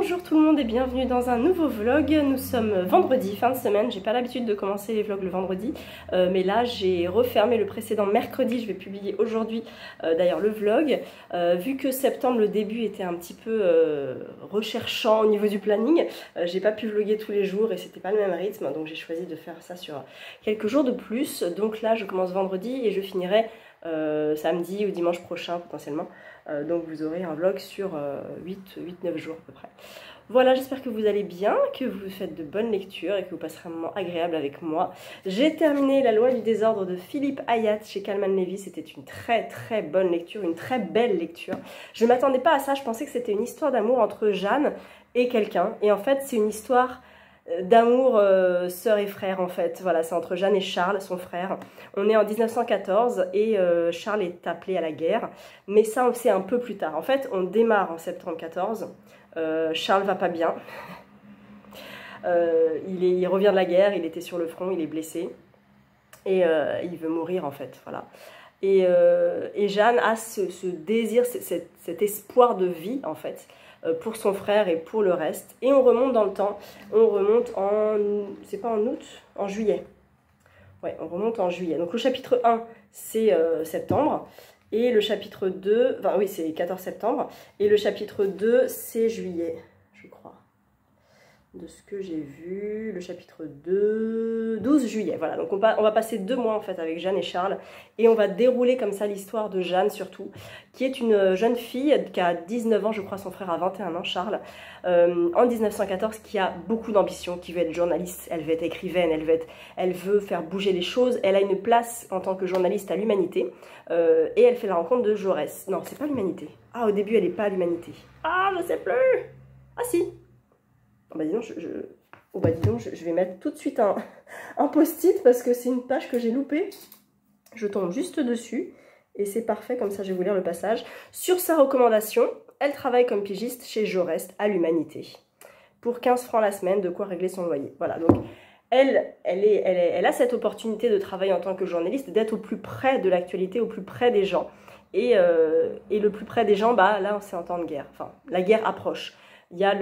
Bonjour tout le monde et bienvenue dans un nouveau vlog. Nous sommes vendredi, fin de semaine. J'ai pas l'habitude de commencer les vlogs le vendredi, mais là j'ai refermé le précédent mercredi. Je vais publier aujourd'hui d'ailleurs le vlog. Vu que septembre, le début était un petit peu recherchant au niveau du planning, j'ai pas pu vlogger tous les jours et c'était pas le même rythme, donc j'ai choisi de faire ça sur quelques jours de plus. Donc là je commence vendredi et je finirai samedi ou dimanche prochain potentiellement. Donc vous aurez un vlog sur 8-9 jours à peu près. Voilà, j'espère que vous allez bien, que vous faites de bonnes lectures et que vous passerez un moment agréable avec moi. J'ai terminé La loi du désordre de Philippe Ayat chez Kalman Levy. C'était une très bonne lecture, une très belle lecture. Je ne m'attendais pas à ça, je pensais que c'était une histoire d'amour entre Jeanne et quelqu'un. Et en fait, c'est une histoire d'amour sœur et frère en fait. Voilà, c'est entre Jeanne et Charles, son frère. On est en 1914 et Charles est appelé à la guerre. Mais ça, on le sait un peu plus tard. En fait, on démarre en septembre 14. Charles va pas bien. Il revient de la guerre, il était sur le front, il est blessé. Et il veut mourir en fait, voilà. Et Jeanne a ce désir, cet espoir de vie en fait, pour son frère et pour le reste. Et on remonte dans le temps, on remonte en, c'est pas en août, en juillet. Ouais, on remonte en juillet. Donc le chapitre 1, c'est septembre. Et le chapitre 2, enfin oui, c'est 14 septembre. Et le chapitre 2, c'est juillet, je crois. De ce que j'ai vu, le chapitre 2, 12 juillet. Voilà, donc on va passer 2 mois en fait avec Jeanne et Charles. Et on va dérouler comme ça l'histoire de Jeanne surtout, qui est une jeune fille qui a 19 ans, je crois son frère a 21 ans, Charles, en 1914, qui a beaucoup d'ambition, qui veut être journaliste, elle veut être écrivaine, elle veut faire bouger les choses. Elle a une place en tant que journaliste à l'Humanité et elle fait la rencontre de Jaurès. Non, c'est pas l'Humanité. Ah, au début, elle n'est pas à l'Humanité. Ah, je sais plus. Ah si. Oh bah dis donc, oh bah dis donc, je vais mettre tout de suite un post-it parce que c'est une page que j'ai loupée. Je tombe juste dessus et c'est parfait, comme ça je vais vous lire le passage. Sur sa recommandation, elle travaille comme pigiste chez Jaurès à l'Humanité. Pour 15 francs la semaine, de quoi régler son loyer. Voilà, donc elle a cette opportunité de travailler en tant que journaliste, d'être au plus près de l'actualité, au plus près des gens. Et le plus près des gens, bah là c'est en temps de guerre. Enfin, la guerre approche. Il y a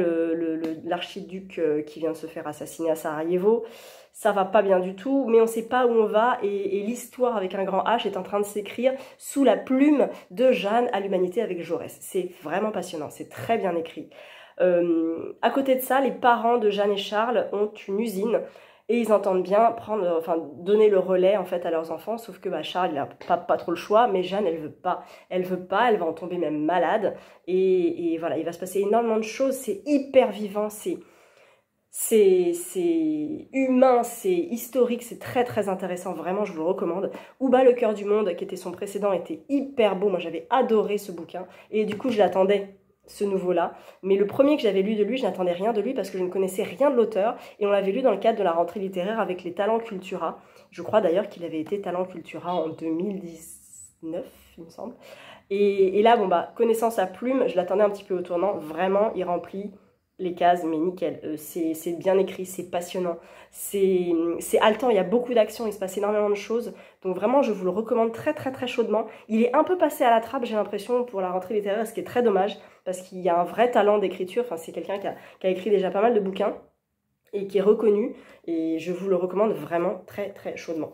l'archiduc qui vient de se faire assassiner à Sarajevo. Ça va pas bien du tout, mais on ne sait pas où on va. Et l'histoire avec un grand H est en train de s'écrire sous la plume de Jeanne à l'Humanité avec Jaurès. C'est vraiment passionnant, c'est très bien écrit. À côté de ça, les parents de Jeanne et Charles ont une usine. Et ils entendent bien donner le relais en fait à leurs enfants, sauf que bah, Charles il n'a pas trop le choix, mais Jeanne elle veut pas, elle va en tomber même malade, et voilà, il va se passer énormément de choses, c'est hyper vivant, c'est humain, c'est historique, c'est très intéressant, vraiment je vous le recommande. Ouba le cœur du monde, qui était son précédent, était hyper beau, moi j'avais adoré ce bouquin, et du coup je l'attendais, ce nouveau-là, mais le premier que j'avais lu de lui, je n'attendais rien de lui parce que je ne connaissais rien de l'auteur, et on l'avait lu dans le cadre de la rentrée littéraire avec les Talents Cultura. Je crois d'ailleurs qu'il avait été Talent Cultura en 2019, il me semble. Et là, bon bah, connaissant sa plume, je l'attendais un petit peu au tournant, vraiment, il remplit les cases, mais nickel, c'est bien écrit, c'est passionnant, c'est haletant, il y a beaucoup d'action, il se passe énormément de choses, donc vraiment je vous le recommande très chaudement. Il est un peu passé à la trappe, j'ai l'impression, pour la rentrée littéraire, ce qui est très dommage, parce qu'il y a un vrai talent d'écriture, enfin c'est quelqu'un qui a écrit déjà pas mal de bouquins, et qui est reconnu, et je vous le recommande vraiment très chaudement.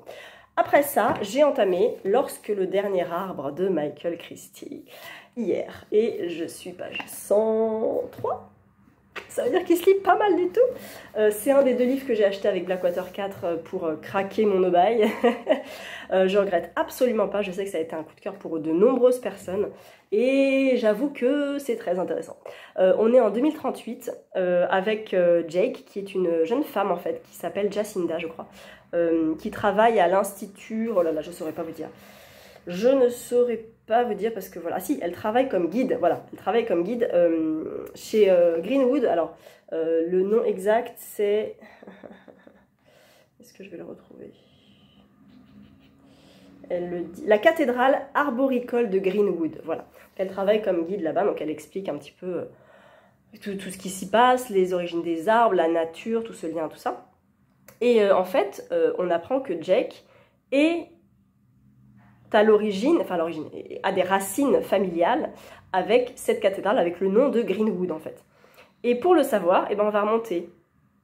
Après ça, j'ai entamé Lorsque le dernier arbre de Michael Christie, hier, et je suis page 103. Ça veut dire qu'il se lit pas mal du tout. C'est un des 2 livres que j'ai acheté avec Blackwater 4 pour craquer mon obaille. Je regrette absolument pas. Je sais que ça a été un coup de cœur pour de nombreuses personnes. Et j'avoue que c'est très intéressant. On est en 2038 avec Jake, qui est une jeune femme en fait, qui s'appelle Jacinda, je crois, qui travaille à l'Institut... Oh là là, je ne saurais pas vous dire. Je ne saurais pas vous dire parce que voilà, si, elle travaille comme guide, voilà, elle travaille comme guide chez Greenwood. Alors, le nom exact c'est... Est-ce que je vais le retrouver? Elle le dit, la cathédrale arboricole de Greenwood, voilà. Elle travaille comme guide là-bas, donc elle explique un petit peu tout ce qui s'y passe, les origines des arbres, la nature, tout ce lien, tout ça. Et en fait, on apprend que Jake est à l'origine, a des racines familiales avec cette cathédrale, avec le nom de Greenwood en fait. Et pour le savoir, eh ben, on va remonter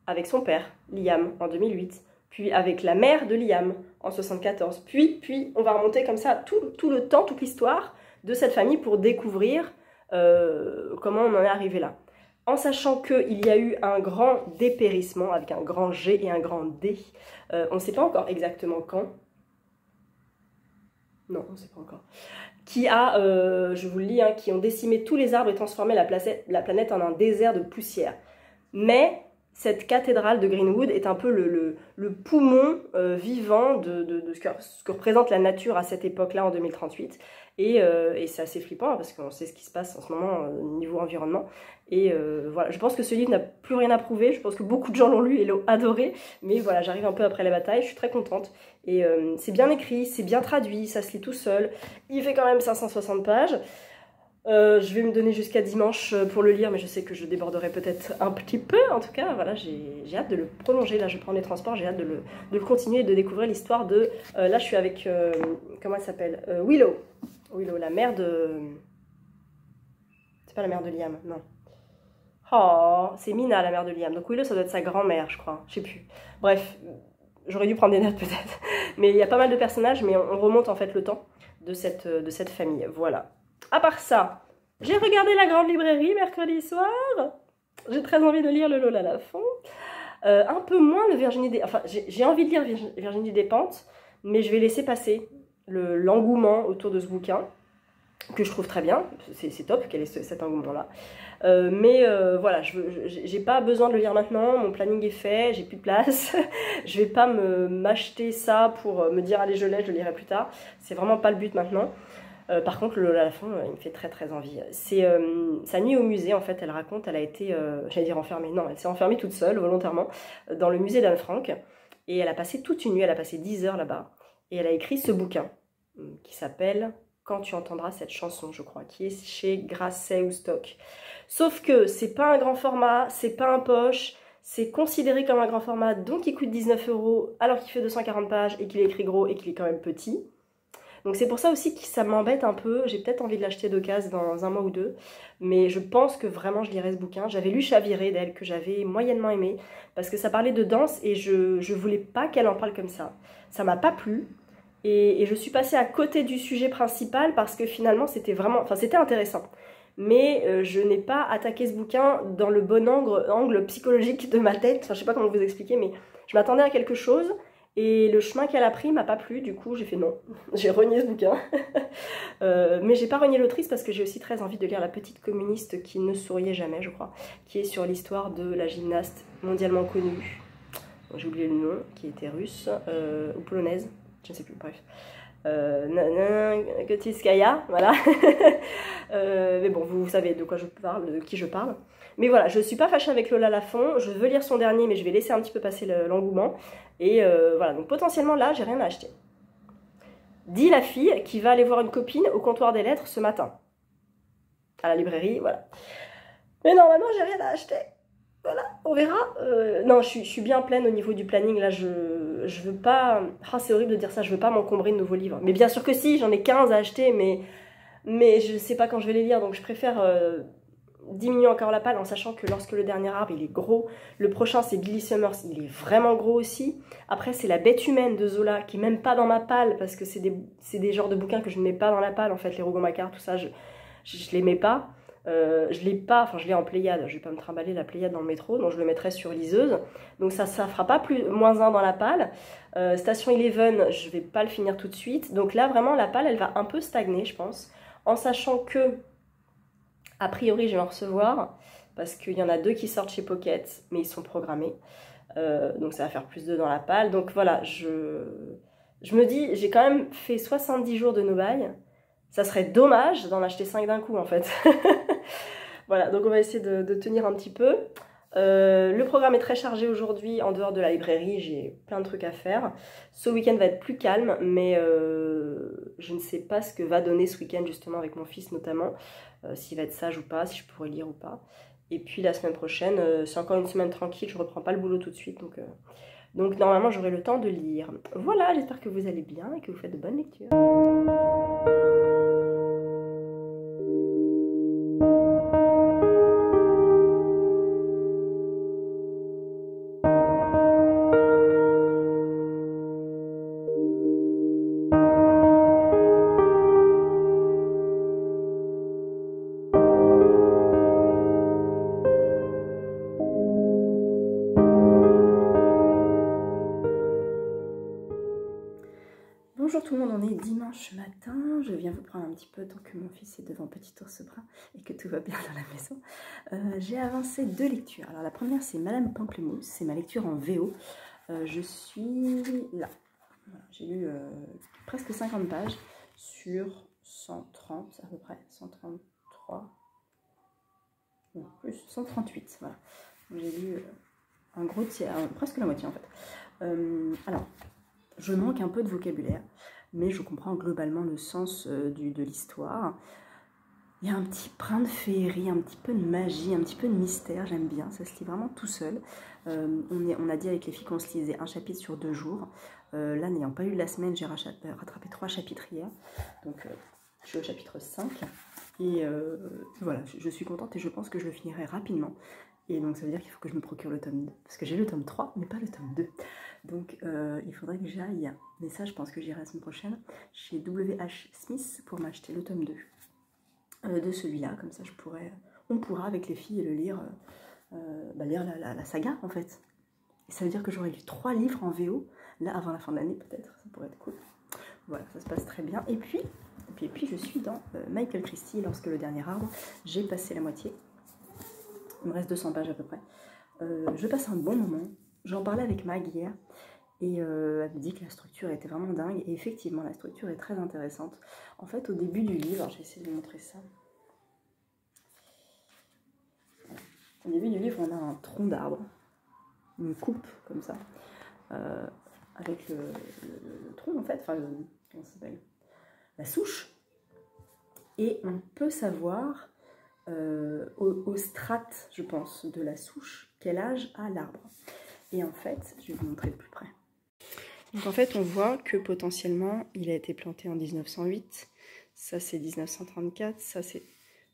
avec son père, Liam, en 2008, puis avec la mère de Liam, en 74, puis on va remonter comme ça tout le temps, toute l'histoire de cette famille pour découvrir comment on en est arrivé là. En sachant qu'il y a eu un grand dépérissement, avec un grand G et un grand D, on ne sait pas encore exactement quand, non, on ne sait pas encore, qui a, je vous le lis, hein, qui ont décimé tous les arbres et transformé la planète en un désert de poussière. Mais cette cathédrale de Greenwood est un peu le poumon vivant de ce que représente la nature à cette époque-là, en 2038. Et c'est assez flippant, hein, parce qu'on sait ce qui se passe en ce moment au niveau environnement. Et voilà, je pense que ce livre n'a plus rien à prouver, je pense que beaucoup de gens l'ont lu et l'ont adoré. Mais voilà, j'arrive un peu après la bataille, je suis très contente. Et c'est bien écrit, c'est bien traduit, ça se lit tout seul. Il fait quand même 560 pages. Je vais me donner jusqu'à dimanche pour le lire, mais je sais que je déborderai peut-être un petit peu. En tout cas, voilà, j'ai hâte de le prolonger. Là, je prends les transports, j'ai hâte de le continuer et de découvrir l'histoire de... là, je suis avec... comment elle s'appelle, Willow. Willow, la mère de... C'est pas la mère de Liam, non. Oh, c'est Mina, la mère de Liam. Donc Willow, ça doit être sa grand-mère, je crois. Je sais plus. Bref, j'aurais dû prendre des notes peut-être. Mais il y a pas mal de personnages, mais on remonte en fait le temps de cette famille. Voilà. À part ça, j'ai regardé La Grande Librairie mercredi soir. J'ai très envie de lire le Lola Lafont. Un peu moins le Virginie des... Enfin, j'ai envie de lire Virginie Despentes, mais je vais laisser passer l'engouement autour de ce bouquin, que je trouve très bien. C'est top quel est cet engouement-là. Mais voilà, j'ai pas besoin de le lire maintenant, mon planning est fait, j'ai plus de place. Je vais pas m'acheter ça pour me dire allez je le lirai plus tard. C'est vraiment pas le but maintenant. Par contre, le Lola Lafont, il me fait très très envie. C'est sa nuit au musée, en fait, elle raconte, elle a été, j'allais dire enfermée, non, elle s'est enfermée toute seule, volontairement, dans le musée d'Anne Frank. Et elle a passé toute une nuit, elle a passé 10 heures là-bas. Et elle a écrit ce bouquin, qui s'appelle « Quand tu entendras cette chanson », je crois, qui est chez Grasset ou Stock. Sauf que c'est pas un grand format, c'est pas un poche, c'est considéré comme un grand format, donc il coûte 19 € alors qu'il fait 240 pages et qu'il est écrit gros et qu'il est quand même petit. Donc c'est pour ça aussi que ça m'embête un peu, j'ai peut-être envie de l'acheter d'occasion dans un mois ou deux, mais je pense que vraiment je lirai ce bouquin. J'avais lu Chaviré d'elle, que j'avais moyennement aimé, parce que ça parlait de danse et je voulais pas qu'elle en parle comme ça. Ça m'a pas plu, et je suis passée à côté du sujet principal, parce que finalement c'était vraiment, enfin c'était intéressant. Mais je n'ai pas attaqué ce bouquin dans le bon angle psychologique de ma tête, enfin je sais pas comment vous expliquer, mais je m'attendais à quelque chose, et le chemin qu'elle a pris m'a pas plu, du coup j'ai fait non, j'ai renié ce bouquin. Mais j'ai pas renié l'autrice parce que j'ai aussi très envie de lire La petite communiste qui ne souriait jamais, je crois, qui est sur l'histoire de la gymnaste mondialement connue, j'ai oublié le nom, qui était russe, ou polonaise, je ne sais plus, bref. Kotitskaya, voilà. Mais bon, vous savez de quoi je parle, de qui je parle. Mais voilà, je suis pas fâchée avec Lola Lafont, je veux lire son dernier, mais je vais laisser un petit peu passer l'engouement. Et voilà, donc potentiellement là, j'ai rien à acheter. Dit la fille qui va aller voir une copine au comptoir des lettres ce matin. À la librairie, voilà. Mais normalement, j'ai rien à acheter. Voilà, on verra. Non, je suis bien pleine au niveau du planning. Là, je veux pas... Ah, c'est horrible de dire ça, je veux pas m'encombrer de nouveaux livres. Mais bien sûr que si, j'en ai 15 à acheter, mais je sais pas quand je vais les lire, donc je préfère diminuer encore la palle en sachant que lorsque le dernier arbre, il est gros. Le prochain, c'est Billy Summers, il est vraiment gros aussi. Après, c'est La bête humaine de Zola, qui est même pas dans ma palle, parce que c'est des genres de bouquins que je ne mets pas dans la palle, en fait, les Rougon-Macquart, tout ça, je les mets pas. Je l'ai pas, enfin je l'ai en Pléiade, je vais pas me trimballer la Pléiade dans le métro, donc je le mettrai sur liseuse, donc ça fera pas moins 1 dans la palle. Station Eleven, je vais pas le finir tout de suite, donc là vraiment la palle elle va un peu stagner je pense, en sachant que a priori je vais en recevoir, parce qu'il y en a 2 qui sortent chez Pocket, mais ils sont programmés, donc ça va faire plus 2 dans la palle, donc voilà, je me dis, j'ai quand même fait 70 jours de no-buy. Ça serait dommage d'en acheter 5 d'un coup en fait. Voilà, donc on va essayer de tenir un petit peu. Le programme est très chargé aujourd'hui en dehors de la librairie, j'ai plein de trucs à faire. Ce week-end va être plus calme, mais je ne sais pas ce que va donner ce week-end justement avec mon fils notamment. S'il va être sage ou pas, si je pourrai lire ou pas. Et puis la semaine prochaine, c'est encore une semaine tranquille, je reprends pas le boulot tout de suite. Donc normalement j'aurai le temps de lire. Voilà, j'espère que vous allez bien et que vous faites de bonnes lectures. dimanche matin, je viens vous prendre un petit peu tant que mon fils est devant Petit ours brun et que tout va bien dans la maison. J'ai avancé 2 lectures. Alors la première c'est Madame Pamplemousse, c'est ma lecture en VO. Je suis là. Voilà, j'ai lu presque 50 pages sur 130 à peu près, 133, non, plus 138. Voilà. J'ai lu un gros tiers, presque la moitié en fait. Alors, je manque un peu de vocabulaire, mais je comprends globalement le sens de l'histoire. Il y a un petit brin de féerie, un petit peu de magie, un petit peu de mystère, j'aime bien, ça se lit vraiment tout seul. On a dit avec les filles qu'on se lisait un chapitre sur 2 jours. Là, n'ayant pas eu la semaine, j'ai rattrapé 3 chapitres hier, donc je suis au chapitre 5. Et voilà, je suis contente et je pense que je le finirai rapidement. Et donc ça veut dire qu'il faut que je me procure le tome 2, parce que j'ai le tome 3, mais pas le tome 2. Donc il faudrait que j'aille, mais ça je pense que j'irai la semaine prochaine, chez W.H. Smith pour m'acheter le tome 2 de celui-là. Comme ça on pourra avec les filles le lire, lire la saga en fait. Et ça veut dire que j'aurai lu 3 livres en VO, là avant la fin de l'année peut-être, ça pourrait être cool. Voilà, ça se passe très bien. Et puis je suis dans Michael Christie, Lorsque le dernier arbre, j'ai passé la moitié. Il me reste 200 pages à peu près. Je passe un bon moment. J'en parlais avec Mag hier. Et elle me dit que la structure était vraiment dingue. Et effectivement, la structure est très intéressante. En fait, au début du livre, je vais essayer de vous montrer ça. Au début du livre, on a un tronc d'arbre. Une coupe, comme ça. Avec le tronc, en fait. Enfin, comment ça s'appelle ? La souche. Et on peut savoir... au strate, je pense, de la souche, quel âge a l'arbre. Et en fait, je vais vous montrer de plus près. Donc en fait, on voit que potentiellement, il a été planté en 1908. Ça, c'est 1934. Ça, c'est...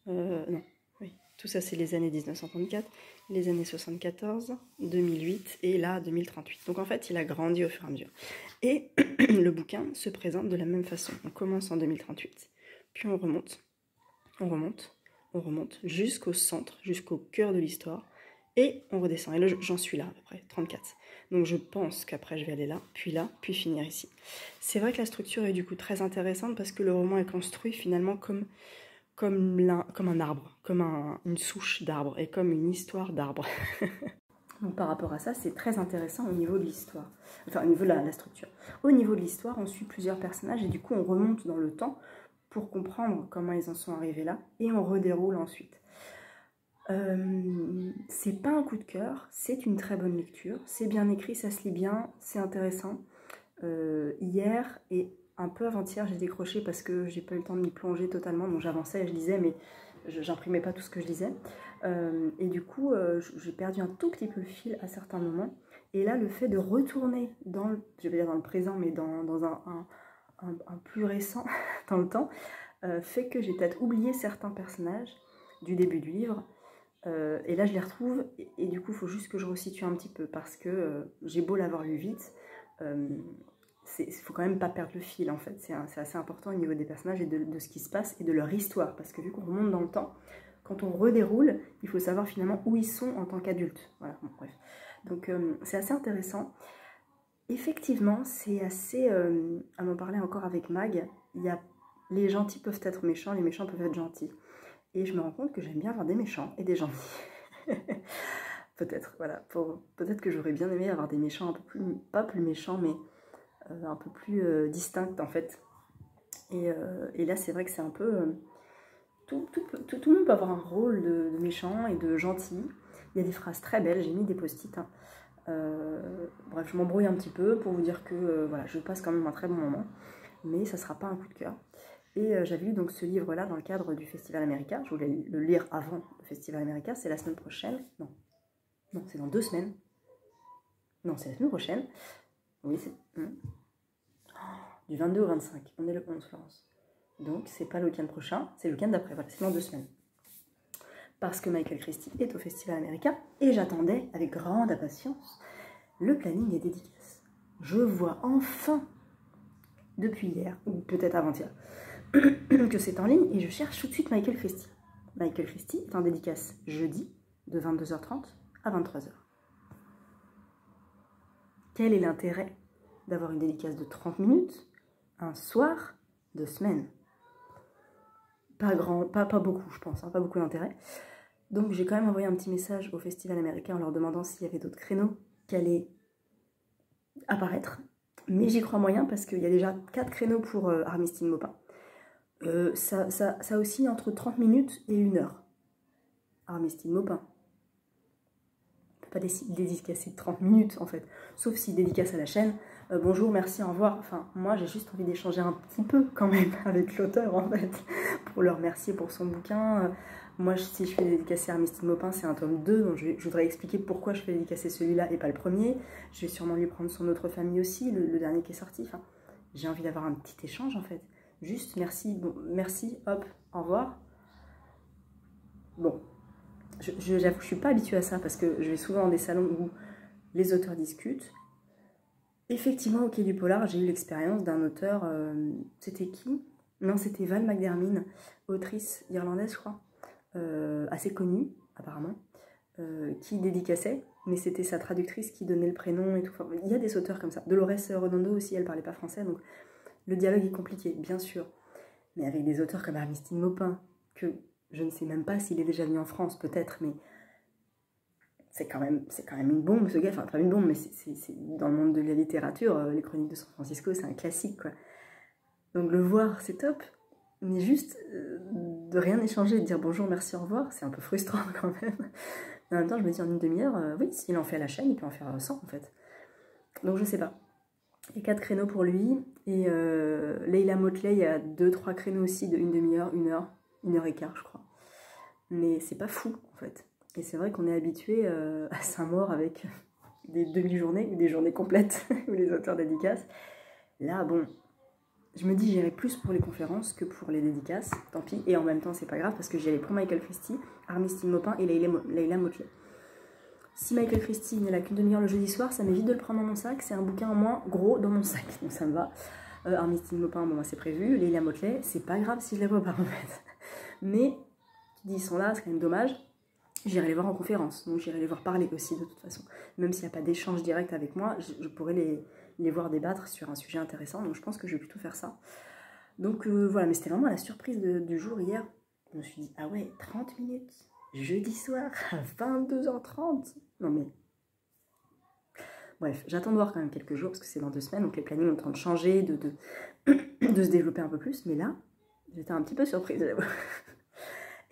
non, oui. Tout ça, c'est les années 1934, les années 74, 2008 et là, 2038. Donc en fait, il a grandi au fur et à mesure. Et le bouquin se présente de la même façon. On commence en 2038, puis on remonte jusqu'au centre, jusqu'au cœur de l'histoire, et on redescend. Et là, j'en suis là, à peu près, 34. Donc je pense qu'après, je vais aller là, puis finir ici. C'est vrai que la structure est du coup très intéressante, parce que le roman est construit finalement comme un arbre, comme une souche d'arbre, et comme une histoire d'arbre. Donc par rapport à ça, c'est très intéressant au niveau de l'histoire, enfin au niveau de la structure. Au niveau de l'histoire, on suit plusieurs personnages, et du coup, on remonte dans le temps, pour comprendre comment ils en sont arrivés là, et on redéroule ensuite. C'est pas un coup de cœur, c'est une très bonne lecture, c'est bien écrit, ça se lit bien, c'est intéressant. Hier et un peu avant-hier, j'ai décroché parce que j'ai pas eu le temps de m'y plonger totalement, donc j'avançais, je lisais, mais j'imprimais pas tout ce que je lisais. Et du coup, j'ai perdu un tout petit peu le fil à certains moments. Et là, le fait de retourner je vais dire dans le présent, mais dans un plus récent dans le temps, fait que j'ai peut-être oublié certains personnages du début du livre, et là je les retrouve, et du coup il faut juste que je resitue un petit peu, parce que j'ai beau l'avoir lu vite, il faut quand même pas perdre le fil en fait, c'est assez important au niveau des personnages et de ce qui se passe et de leur histoire, parce que vu qu'on remonte dans le temps, quand on redéroule, il faut savoir finalement où ils sont en tant qu'adultes. Voilà, bon, bref. Donc c'est assez intéressant. Effectivement, c'est assez... à m'en parler encore avec Mag, les gentils peuvent être méchants, les méchants peuvent être gentils. Et je me rends compte que j'aime bien avoir des méchants et des gentils. Peut-être, voilà. Peut-être que j'aurais bien aimé avoir des méchants un peu plus... Pas plus méchants, mais un peu plus distincts, en fait. Et là, c'est vrai que c'est un peu... Tout le monde peut avoir un rôle de méchant et de gentil. Il y a des phrases très belles, j'ai mis des post-it, hein. Bref, je m'embrouille un petit peu pour vous dire que voilà, je passe quand même un très bon moment, mais ça ne sera pas un coup de cœur. Et j'avais lu donc ce livre-là dans le cadre du Festival America. Je voulais le lire avant le Festival America, c'est la semaine prochaine. Non, c'est dans 2 semaines. Non, c'est la semaine prochaine. Oui, c'est du 22 au 25. On est le 11, Florence. Donc, c'est pas le week-end prochain, c'est le week-end d'après. Voilà, c'est dans 2 semaines. Parce que Michael Christie est au Festival America, et j'attendais avec grande impatience le planning des dédicaces. Je vois enfin, depuis hier, ou peut-être avant-hier, que c'est en ligne, et je cherche tout de suite Michael Christie. Michael Christie est en dédicace jeudi, de 22h30 à 23h. Quel est l'intérêt d'avoir une dédicace de 30 minutes, un soir, 2 semaines. Pas beaucoup, je pense, hein, pas beaucoup d'intérêt. Donc j'ai quand même envoyé un petit message au festival américain en leur demandant s'il y avait d'autres créneaux qui allaient apparaître. Mais j'y crois moyen parce qu'il y a déjà 4 créneaux pour Armistice Maupin. Ça oscille entre 30 minutes et 1 heure. Armistice Maupin. On ne peut pas dédicacer 30 minutes en fait. Sauf s'il dédicace à la chaîne. Bonjour, merci, au revoir. Enfin, moi j'ai juste envie d'échanger un petit peu quand même avec l'auteur en fait. Pour le remercier pour son bouquin. Moi, si je fais dédicacer Armistice Maupin, c'est un tome 2, donc je voudrais expliquer pourquoi je fais dédicacer celui-là et pas le premier. Je vais sûrement lui prendre son autre famille aussi, le dernier qui est sorti. Enfin, j'ai envie d'avoir un petit échange en fait. Juste merci, bon, merci, hop, au revoir. Bon, j'avoue que je suis pas habituée à ça parce que je vais souvent dans des salons où les auteurs discutent. Effectivement, au Quai du Polar, j'ai eu l'expérience d'un auteur, c'était qui? Non, c'était Val McDermid, autrice irlandaise, je crois. Assez connue apparemment, qui dédicaçait, mais c'était sa traductrice qui donnait le prénom et tout. Enfin, il y a des auteurs comme ça. Dolores Redondo aussi, elle parlait pas français, donc le dialogue est compliqué, bien sûr. Mais avec des auteurs comme Armistice Maupin, que je ne sais même pas s'il est déjà venu en France, peut-être, mais c'est quand même une bombe, ce gars. Enfin, pas une bombe, mais c'est dans le monde de la littérature, les Chroniques de San Francisco, c'est un classique, quoi. Donc le voir, c'est top. Mais juste de rien échanger, de dire bonjour, merci, au revoir, c'est un peu frustrant quand même. Mais en même temps, je me dis en une demi-heure, oui, s'il en fait à la chaîne, il peut en faire 100 en fait. Donc je sais pas. Il y a 4 créneaux pour lui. Et Leila Motley, il y a 2-3 créneaux aussi de une demi-heure, 1 heure et quart, je crois. Mais c'est pas fou en fait. Et c'est vrai qu'on est habitué à Saint-Maur avec des demi-journées ou des journées complètes où les auteurs dédicacent. Là, bon. Je me dis j'irai plus pour les conférences que pour les dédicaces, tant pis, et en même temps c'est pas grave parce que j'y allais pour Michael Christie, Armistice Maupin et Leila Motley. Si Michael Christie n'est là qu'une demi-heure le jeudi soir, ça m'évite de le prendre dans mon sac, c'est un bouquin en moins gros dans mon sac, donc ça me va. Armistice Maupin, bon, moi c'est prévu, Leila Motley, c'est pas grave si je les vois pas en fait. Mais, tu dis ils sont là, c'est quand même dommage, j'irai les voir en conférence, donc j'irai les voir parler aussi de toute façon. Même s'il n'y a pas d'échange direct avec moi, je pourrais les voir débattre sur un sujet intéressant, donc je pense que je vais plutôt faire ça. Donc voilà, mais c'était vraiment la surprise du jour hier. Je me suis dit, ah ouais, 30 minutes, jeudi soir, à 22h30. Non mais... Bref, j'attends de voir quand même quelques jours, parce que c'est dans 2 semaines, donc les plannings ont le temps de changer, de se développer un peu plus, mais là, j'étais un petit peu surprise, j'avoue.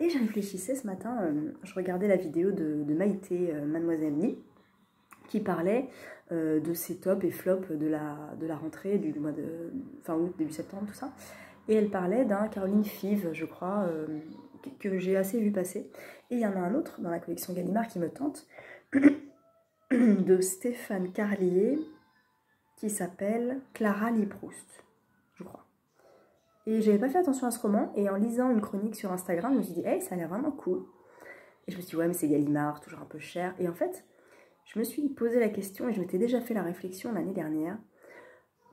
Et je réfléchissais ce matin, je regardais la vidéo de Maïté, Mademoiselle Lee, qui parlait de ses tops et flops de la rentrée du mois de fin août, début septembre, tout ça. Et elle parlait d'un Caroline Five, je crois, que j'ai assez vu passer. Et il y en a un autre dans la collection Gallimard qui me tente, de Stéphane Carlier, qui s'appelle Clara Lee Proust, je crois. Et j'avais pas fait attention à ce roman, et en lisant une chronique sur Instagram, je me suis dit, hey, ça a l'air vraiment cool. Et je me suis dit, ouais, mais c'est Gallimard, toujours un peu cher. Et en fait, je me suis posé la question, et je m'étais déjà fait la réflexion l'année dernière,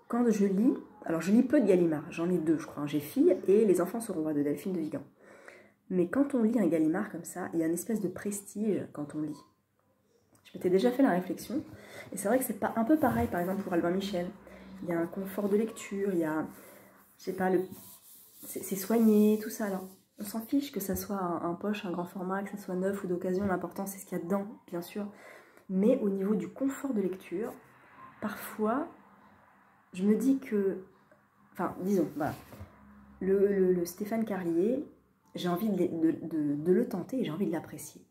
quand je lis, alors je lis peu de Gallimard, j'en lis 2, je crois, j'ai Filles et Les enfants seront rois de Delphine de Vigan. Mais quand on lit un Gallimard comme ça, il y a une espèce de prestige quand on lit. Je m'étais déjà fait la réflexion, et c'est vrai que c'est pas un peu pareil, par exemple, pour Albin Michel. Il y a un confort de lecture, il y a, je sais pas, c'est soigné, tout ça. Alors, on s'en fiche que ça soit un poche, un grand format, que ça soit neuf ou d'occasion, l'important c'est ce qu'il y a dedans, bien sûr. Mais au niveau du confort de lecture, parfois, je me dis que, enfin, disons, voilà, le Stéphane Carlier, j'ai envie de le tenter et j'ai envie de l'apprécier.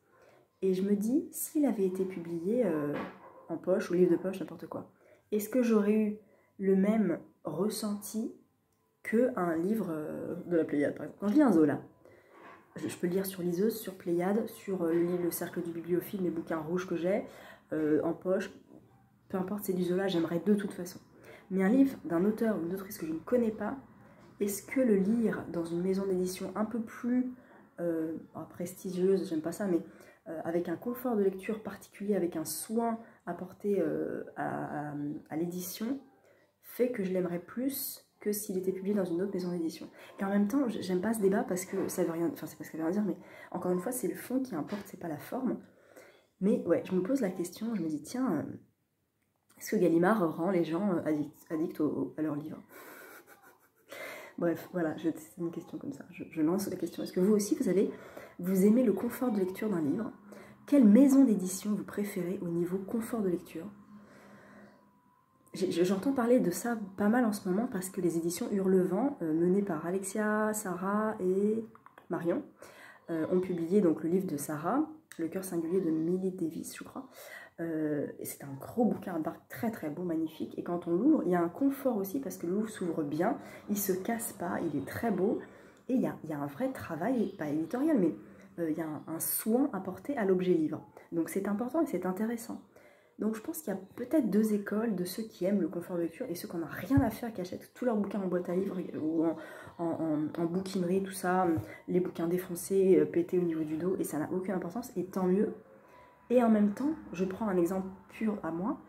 Et je me dis, s'il avait été publié en poche ou livre de poche, n'importe quoi, est-ce que j'aurais eu le même ressenti qu'un livre de la Pléiade, par exemple? Quand je lis un Zola, je peux le lire sur liseuse, sur Pléiade, sur le Cercle du Bibliophile, mes bouquins rouges que j'ai, en poche, peu importe, c'est du Zola, j'aimerais de toute façon. Mais un livre d'un auteur ou d'une autrice que je ne connais pas, est-ce que le lire dans une maison d'édition un peu plus prestigieuse, j'aime pas ça, mais avec un confort de lecture particulier, avec un soin apporté à l'édition, fait que je l'aimerais plus que s'il était publié dans une autre maison d'édition. Et en même temps, j'aime pas ce débat parce que ça veut rien, enfin c'est pas ce que ça veut rien dire, mais encore une fois, c'est le fond qui importe, c'est pas la forme. Mais ouais, je me pose la question, je me dis, tiens, est-ce que Gallimard rend les gens addicts à leurs livres? Bref, voilà, c'est une question comme ça. Je lance la question. Est-ce que vous aussi, vous aimez le confort de lecture d'un livre? Quelle maison d'édition vous préférez au niveau confort de lecture? J'entends parler de ça pas mal en ce moment parce que les éditions Hurlevent, menées par Alexia, Sarah et Marion, ont publié donc le livre de Sarah, Le cœur singulier de Millie Davis, je crois. C'est un gros bouquin, un barque très très beau, magnifique. Et quand on l'ouvre, il y a un confort aussi parce que le livre s'ouvre bien, il se casse pas, il est très beau. Et il y a un vrai travail, pas éditorial, mais il y a un soin apporté à l'objet livre. Donc c'est important et c'est intéressant. Donc je pense qu'il y a peut-être deux écoles de ceux qui aiment le confort de lecture et ceux qui n'en ont rien à faire, qui achètent tous leurs bouquins en boîte à livres ou en bouquinerie, tout ça, les bouquins défoncés, pétés au niveau du dos, et ça n'a aucune importance, et tant mieux. Et en même temps, je prends un exemple pur à moi,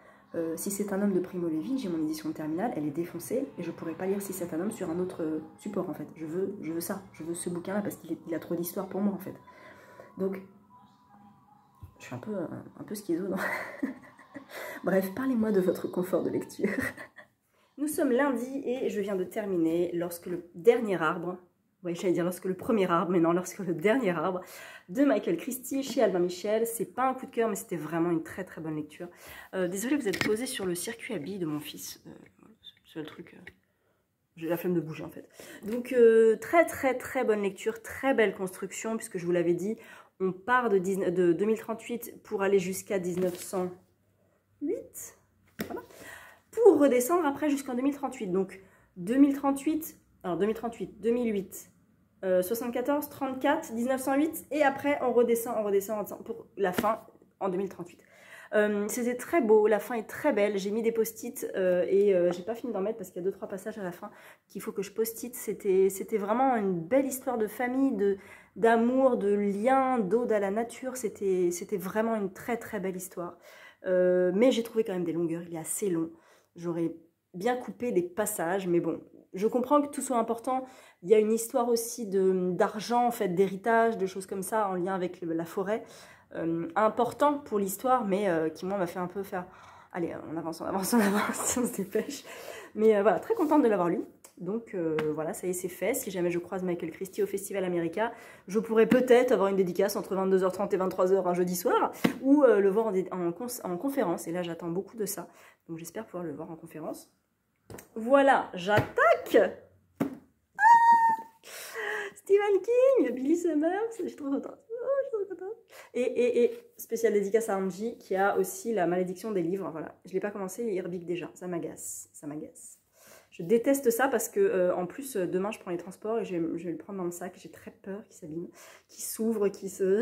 si c'est un homme de Primo Levi, j'ai mon édition de terminale, elle est défoncée, et je ne pourrais pas lire Si c'est un homme sur un autre support en fait. Je veux ça, je veux ce bouquin-là parce qu'il a trop d'histoire pour moi en fait. Donc, je suis un peu schizo, non? Bref, parlez-moi de votre confort de lecture. Nous sommes lundi et je viens de terminer lorsque le dernier arbre, oui, j'allais dire lorsque le premier arbre, mais non, lorsque le dernier arbre de Michael Christie chez Albin Michel. C'est pas un coup de cœur, mais c'était vraiment une très très bonne lecture. Désolée, vous êtes posé sur le circuit à billes de mon fils. C'est le truc. J'ai la flemme de bouger en fait. Donc très très très bonne lecture, très belle construction, puisque je vous l'avais dit, on part de 2038 pour aller jusqu'à 1908, voilà, pour redescendre après jusqu'en 2038. Donc 2038, alors 2038, 2008, 74, 34, 1908, et après on redescend pour la fin en 2038. C'était très beau, la fin est très belle, j'ai mis des post-it et j'ai pas fini d'en mettre parce qu'il y a 2-3 passages à la fin qu'il faut que je post-it. C'était vraiment une belle histoire de famille, d'amour, de lien, d'ode à la nature. C'était vraiment une très très belle histoire. Mais j'ai trouvé quand même des longueurs, il est assez long. J'aurais bien coupé des passages, mais bon, je comprends que tout soit important. Il y a une histoire aussi d'argent, en fait, d'héritage, de choses comme ça en lien avec la forêt. Important pour l'histoire, mais qui moi m'a fait un peu faire allez, on avance, on se dépêche. Mais voilà, très contente de l'avoir lu. Donc voilà, ça y est, c'est fait. Si jamais je croise Michael Christie au Festival America, je pourrais peut-être avoir une dédicace entre 22h30 et 23h un jeudi soir, ou le voir en conférence. Et là, j'attends beaucoup de ça. Donc j'espère pouvoir le voir en conférence. Voilà, j'attaque. Stephen King, Billy Summers, je suis trop contente. Et spécial dédicace à Angie qui a aussi La malédiction des livres. Voilà, je ne l'ai pas commencé, il rebique déjà, ça m'agace, ça m'agace. Je déteste ça parce que en plus demain je prends les transports et je vais le prendre dans le sac. J'ai très peur qu'il s'abîme, qu'il s'ouvre, qu'il se...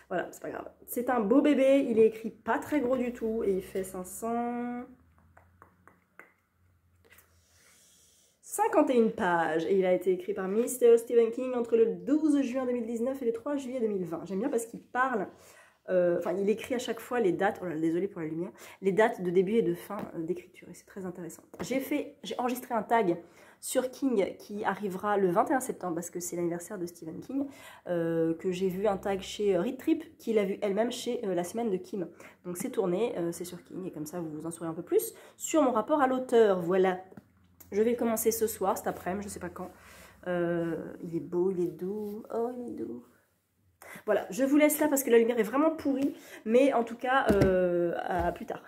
Voilà, c'est pas grave. C'est un beau bébé, il est écrit pas très gros du tout et il fait 551 pages et il a été écrit par Mr. Stephen King entre le 12 juin 2019 et le 3 juillet 2020. J'aime bien parce qu'il parle, enfin il écrit à chaque fois les dates, oh là, désolé pour la lumière, les dates de début et de fin d'écriture et c'est très intéressant. J'ai enregistré un tag sur King qui arrivera le 21 septembre parce que c'est l'anniversaire de Stephen King, que j'ai vu un tag chez Read Trip, qu'il a vu elle-même chez La Semaine de Kim. Donc c'est tourné, c'est sur King et comme ça vous vous en saurez un peu plus sur mon rapport à l'auteur, voilà. Je vais le commencer ce soir, cet après-midi, je ne sais pas quand. Il est beau, il est doux. Oh, il est doux. Voilà, je vous laisse là parce que la lumière est vraiment pourrie. Mais en tout cas, à plus tard.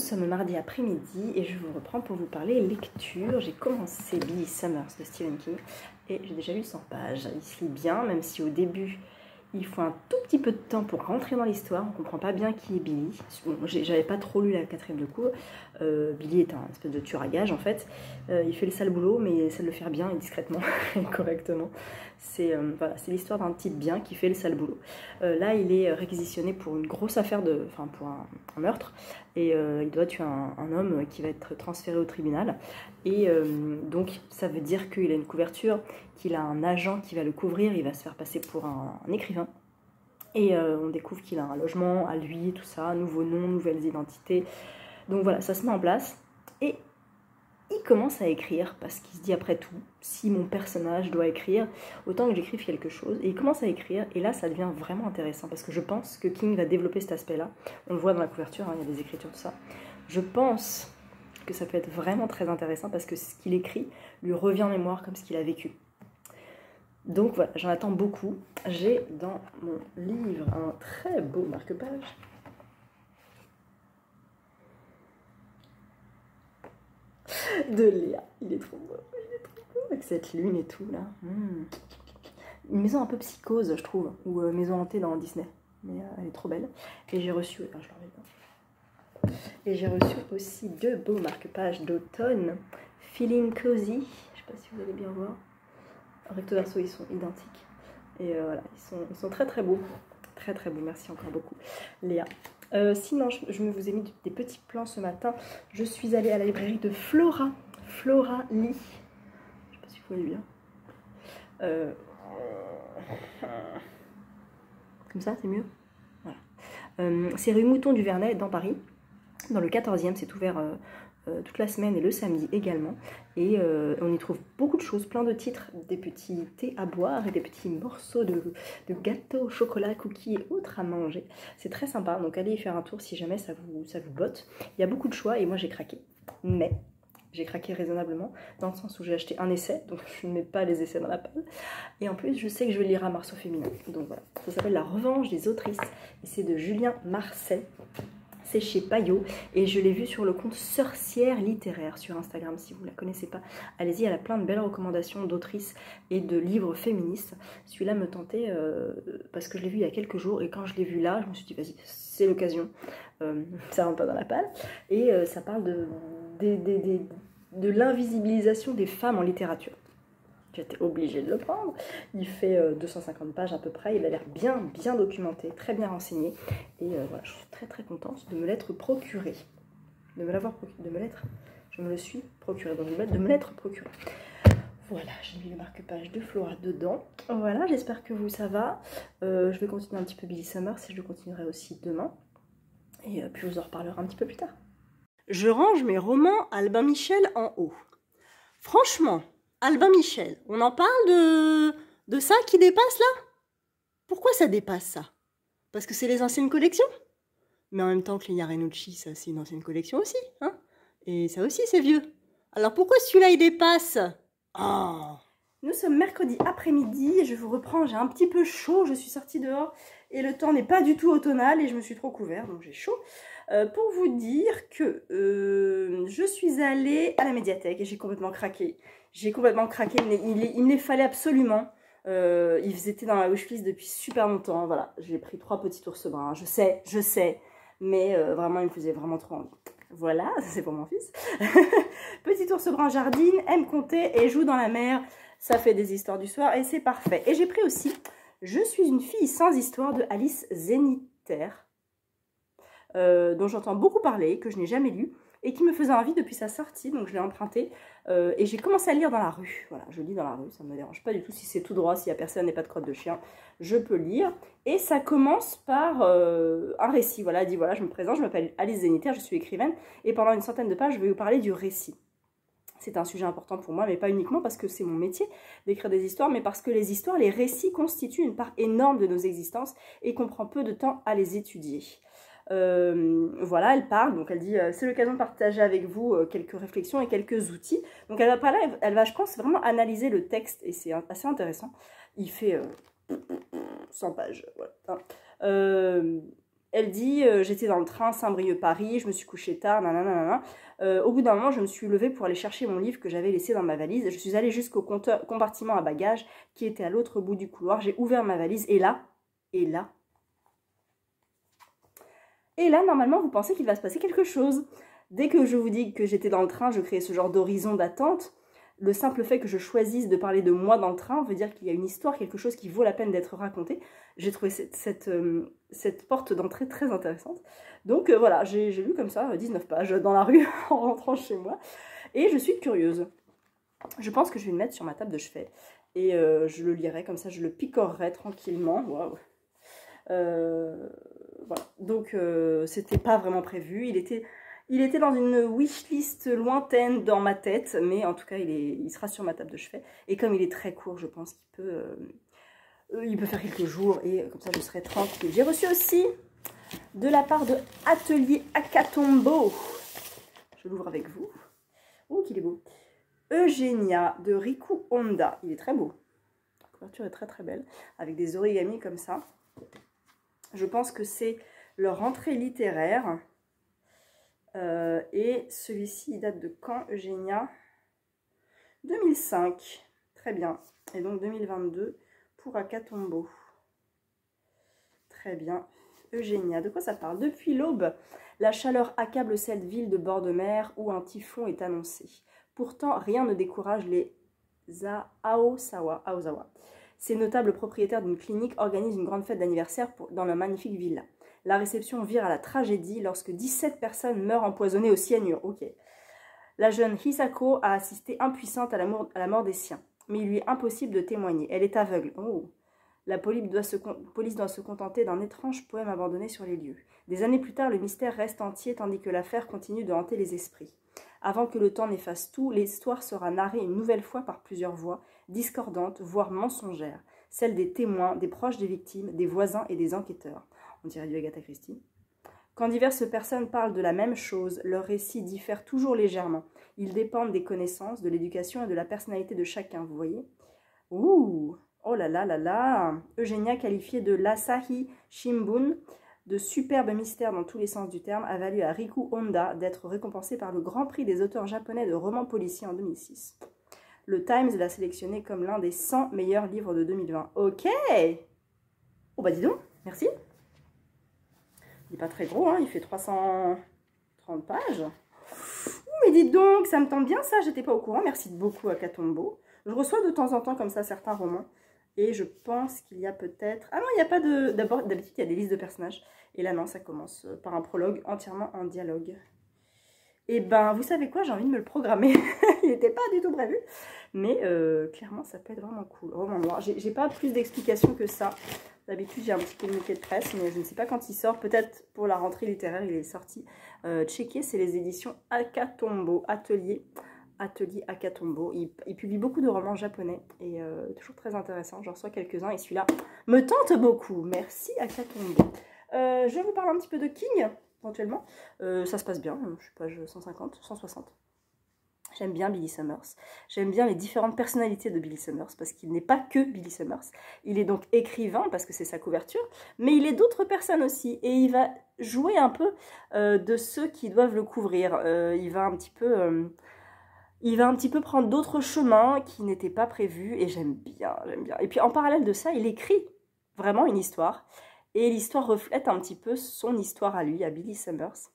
sommes mardi après-midi et je vous reprends pour vous parler lecture. J'ai commencé Billy Summers de Stephen King et j'ai déjà lu 100 pages. Il se lit bien, même si au début il faut un tout petit peu de temps pour rentrer dans l'histoire. On ne comprend pas bien qui est Billy. Bon, j'avais pas trop lu la 4e de cours. Billy est un espèce de tueur à gages en fait. Il fait le sale boulot, mais il essaie de le faire bien et discrètement et correctement. C'est voilà, l'histoire d'un type bien qui fait le sale boulot. Là, il est réquisitionné pour une grosse affaire, pour un meurtre. Et il doit tuer un homme qui va être transféré au tribunal. Et donc, ça veut dire qu'il a une couverture, qu'il a un agent qui va le couvrir. Il va se faire passer pour un écrivain. Et on découvre qu'il a un logement à lui, tout ça, nouveau nom, nouvelles identités. Donc voilà, ça se met en place. Et il commence à écrire, parce qu'il se dit après tout, si mon personnage doit écrire, autant que j'écrive quelque chose. Et il commence à écrire, et là ça devient vraiment intéressant, parce que je pense que King va développer cet aspect-là. On le voit dans la couverture, hein, il y a des écritures, tout ça. Je pense que ça peut être vraiment très intéressant, parce que ce qu'il écrit lui revient en mémoire comme ce qu'il a vécu. Donc voilà, j'en attends beaucoup. J'ai dans mon livre un très beau marque-page. De Léa, il est trop beau, avec cette lune et tout là. Une maison un peu psychose je trouve, ou maison hantée dans Disney, mais elle est trop belle. Et j'ai reçu, j'ai reçu aussi 2 beaux marque-pages d'automne, Feeling Cozy, je sais pas si vous allez bien voir, recto verso ils sont identiques, et voilà, ils sont très très beaux, merci encore beaucoup Léa. Sinon, je vous ai mis des petits plans ce matin. Je suis allée à la librairie de Flora Lee. Je sais pas si vous voyez bien. Comme ça, c'est mieux. Voilà. C'est rue Mouton du Vernet dans Paris, dans le 14e. C'est ouvert toute la semaine et le samedi également. Et on y trouve beaucoup de choses, plein de titres, des petits thés à boire et des petits morceaux de gâteaux au chocolat, cookies et autres à manger. C'est très sympa, donc allez y faire un tour si jamais ça vous botte. Il y a beaucoup de choix et moi j'ai craqué, mais j'ai craqué raisonnablement, dans le sens où j'ai acheté un essai, donc je ne mets pas les essais dans la palle. Et en plus, je sais que je vais lire un Marceau féminin. Donc voilà, ça s'appelle La Revanche des autrices et c'est de Julien Marcet. C'est chez Payot et je l'ai vu sur le compte Sorcière Littéraire sur Instagram. Si vous ne la connaissez pas, allez-y, elle a plein de belles recommandations d'autrices et de livres féministes. Celui-là me tentait parce que je l'ai vu il y a quelques jours et quand je l'ai vu là, je me suis dit vas-y, c'est l'occasion, ça rentre pas dans la palle. Et ça parle de l'invisibilisation des femmes en littérature. J'étais obligée de le prendre. Il fait 250 pages à peu près. Il a l'air bien documenté, très bien renseigné. Et voilà, je suis très contente de me l'être procuré. Je me le suis procuré. Donc de me l'être procuré. Voilà, j'ai mis le marque-page de Flora dedans. Voilà, j'espère que vous, ça va. Je vais continuer un petit peu Billy Summers et je continuerai aussi demain. Et puis je vous en reparlerai un petit peu plus tard. Je range mes romans Albin Michel en haut. Franchement, Albin Michel, on en parle de ça qui dépasse là? Pourquoi ça dépasse ça? Parce que c'est les anciennes collections? Mais en même temps que les Yarenucci, ça c'est une ancienne collection aussi, hein? Et ça aussi c'est vieux. Alors pourquoi celui-là il dépasse? Oh. Nous sommes mercredi après-midi, je vous reprends, j'ai un petit peu chaud, je suis sortie dehors et le temps n'est pas du tout automnal et je me suis trop couvert, donc j'ai chaud. Pour vous dire que je suis allée à la médiathèque et j'ai complètement craqué. Mais il me les fallait absolument. Ils étaient dans la wishlist depuis super longtemps. Voilà, j'ai pris 3 petits ours bruns. Je sais, mais vraiment, il me faisait vraiment trop envie. Voilà, c'est pour mon fils. Petit ours brun jardine, aime compter et joue dans la mer. Ça fait des histoires du soir et c'est parfait. Et j'ai pris aussi Je suis une fille sans histoire de Alice Zeniter, dont j'entends beaucoup parler, que je n'ai jamais lu et qui me faisait envie depuis sa sortie, donc je l'ai emprunté et j'ai commencé à lire dans la rue. Voilà, je lis dans la rue, ça ne me dérange pas du tout si c'est tout droit, s'il n'y a personne et pas de crotte de chien, je peux lire. Et ça commence par un récit. Voilà, elle dit voilà, je me présente, je m'appelle Alice Zeniter, je suis écrivaine et pendant une centaine de pages, je vais vous parler du récit. C'est un sujet important pour moi, mais pas uniquement parce que c'est mon métier d'écrire des histoires, mais parce que les histoires, les récits constituent une part énorme de nos existences et qu'on prend peu de temps à les étudier. Voilà, elle parle, donc elle dit c'est l'occasion de partager avec vous quelques réflexions et quelques outils. Donc elle va parler, elle va, je pense, vraiment analyser le texte et c'est assez intéressant. Il fait 100 pages, voilà. Elle dit j'étais dans le train Saint-Brieuc-Paris, je me suis couchée tard, nanana. Au bout d'un moment, je me suis levée pour aller chercher mon livre que j'avais laissé dans ma valise. Je suis allée jusqu'au compartiment à bagages qui était à l'autre bout du couloir. J'ai ouvert ma valise et là, normalement, vous pensez qu'il va se passer quelque chose. Dès que je vous dis que j'étais dans le train, je crée ce genre d'horizon d'attente. Le simple fait que je choisisse de parler de moi dans le train veut dire qu'il y a une histoire, quelque chose qui vaut la peine d'être raconté. J'ai trouvé cette porte d'entrée très intéressante. Donc voilà, j'ai lu comme ça 19 pages dans la rue en rentrant chez moi. Et je suis curieuse. Je pense que je vais le mettre sur ma table de chevet. Et je le lirai comme ça, je le picorerai tranquillement. Waouh. Voilà. Donc c'était pas vraiment prévu. Il était dans une wishlist lointaine dans ma tête, mais en tout cas, il sera sur ma table de chevet. Et comme il est très court, je pense qu'il peut faire quelques jours et comme ça, je serai tranquille. J'ai reçu aussi de la part de Atelier Akatombo. Je l'ouvre avec vous. Oh, qu'il est beau. Eugenia de Riku Honda. Il est très beau. La couverture est très très belle, avec des origamis comme ça. Je pense que c'est leur rentrée littéraire. Et celui-ci, il date de quand, Eugenia? 2005. Très bien. Et donc 2022 pour Akatombo. Très bien. Eugenia, de quoi ça parle? Depuis l'aube, la chaleur accable cette ville de bord de mer où un typhon est annoncé. Pourtant, rien ne décourage les Aosawa. Ces notables propriétaires d'une clinique organisent une grande fête d'anniversaire dans leur magnifique villa. La réception vire à la tragédie lorsque 17 personnes meurent empoisonnées au cyanure. Ok. La jeune Hisako a assisté impuissante à la mort des siens, mais il lui est impossible de témoigner. Elle est aveugle. Oh. La police doit se contenter d'un étrange poème abandonné sur les lieux. Des années plus tard, le mystère reste entier tandis que l'affaire continue de hanter les esprits. Avant que le temps n'efface tout, l'histoire sera narrée une nouvelle fois par plusieurs voix, discordantes, voire mensongères, celles des témoins, des proches des victimes, des voisins et des enquêteurs. On dirait du Agatha Christie. Quand diverses personnes parlent de la même chose, leurs récits diffèrent toujours légèrement. Ils dépendent des connaissances, de l'éducation et de la personnalité de chacun, vous voyez? Ouh! Oh là là là là! Eugenia, qualifiée de l'Asahi Shimbun, de superbe mystère dans tous les sens du terme, a valu à Riku Honda d'être récompensée par le Grand Prix des auteurs japonais de romans policiers en 2006. Le Times l'a sélectionné comme l'un des 100 meilleurs livres de 2020. Ok! Oh bah dis donc, merci! Il n'est pas très gros, hein, il fait 330 pages. Ouh, mais dites donc, ça me tente bien ça, j'étais pas au courant. Merci beaucoup à Akatombo. Je reçois de temps en temps comme ça certains romans. Et je pense qu'il y a peut-être... Ah non, il n'y a pas de... D'abord, d'habitude, il y a des listes de personnages. Et là, non, ça commence par un prologue entièrement en dialogue. Et ben, vous savez quoi, j'ai envie de me le programmer. Il n'était pas du tout prévu. Mais clairement, ça peut être vraiment cool. Roman noir. J'ai pas plus d'explications que ça. D'habitude, j'ai un petit communiqué de presse, mais je ne sais pas quand il sort. Peut-être pour la rentrée littéraire, il est sorti. Checker, c'est les éditions Akatombo, Atelier Akatombo. Il publie beaucoup de romans japonais et toujours très intéressant. J'en reçois quelques-uns et celui-là me tente beaucoup. Merci Akatombo. Je vous parle un petit peu de King, éventuellement. Ça se passe bien, je suis page 150, 160. J'aime bien Billy Summers. J'aime bien les différentes personnalités de Billy Summers parce qu'il n'est pas que Billy Summers. Il est donc écrivain parce que c'est sa couverture, mais il est d'autres personnes aussi et il va jouer un peu de ceux qui doivent le couvrir. Il va un petit peu prendre d'autres chemins qui n'étaient pas prévus et j'aime bien. Et puis en parallèle de ça, il écrit vraiment une histoire et l'histoire reflète un petit peu son histoire à lui, à Billy Summers.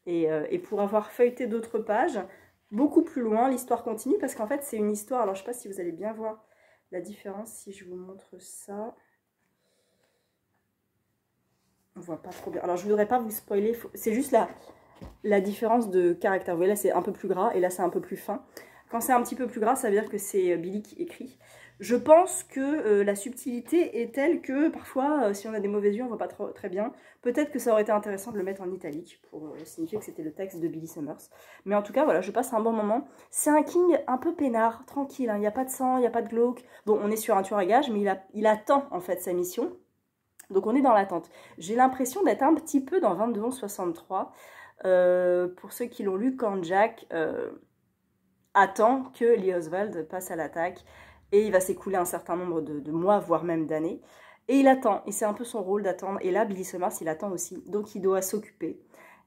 Et pour avoir feuilleté d'autres pages, beaucoup plus loin, l'histoire continue parce qu'en fait c'est une histoire, alors je ne sais pas si vous allez bien voir la différence si je vous montre ça. On voit pas trop bien. Alors je ne voudrais pas vous spoiler, c'est juste la différence de caractère. Vous voyez là c'est un peu plus gras et là c'est un peu plus fin. Quand c'est un petit peu plus gras, ça veut dire que c'est Billy qui écrit. Je pense que la subtilité est telle que parfois, si on a des mauvais yeux, on ne voit pas très bien. Peut-être que ça aurait été intéressant de le mettre en italique pour signifier que c'était le texte de Billy Summers. Mais en tout cas, voilà, je passe un bon moment. C'est un King un peu peinard, tranquille. Hein. Il n'y a pas de sang, il n'y a pas de glauque. Bon, on est sur un tueur à gages, mais il attend en fait sa mission. Donc on est dans l'attente. J'ai l'impression d'être un petit peu dans 22-11-63. Pour ceux qui l'ont lu, quand Jack attend que Lee Oswald passe à l'attaque. Et il va s'écouler un certain nombre de mois, voire même d'années. Et il attend, et c'est un peu son rôle d'attendre. Et là, Billy Summers, il attend aussi, donc il doit s'occuper.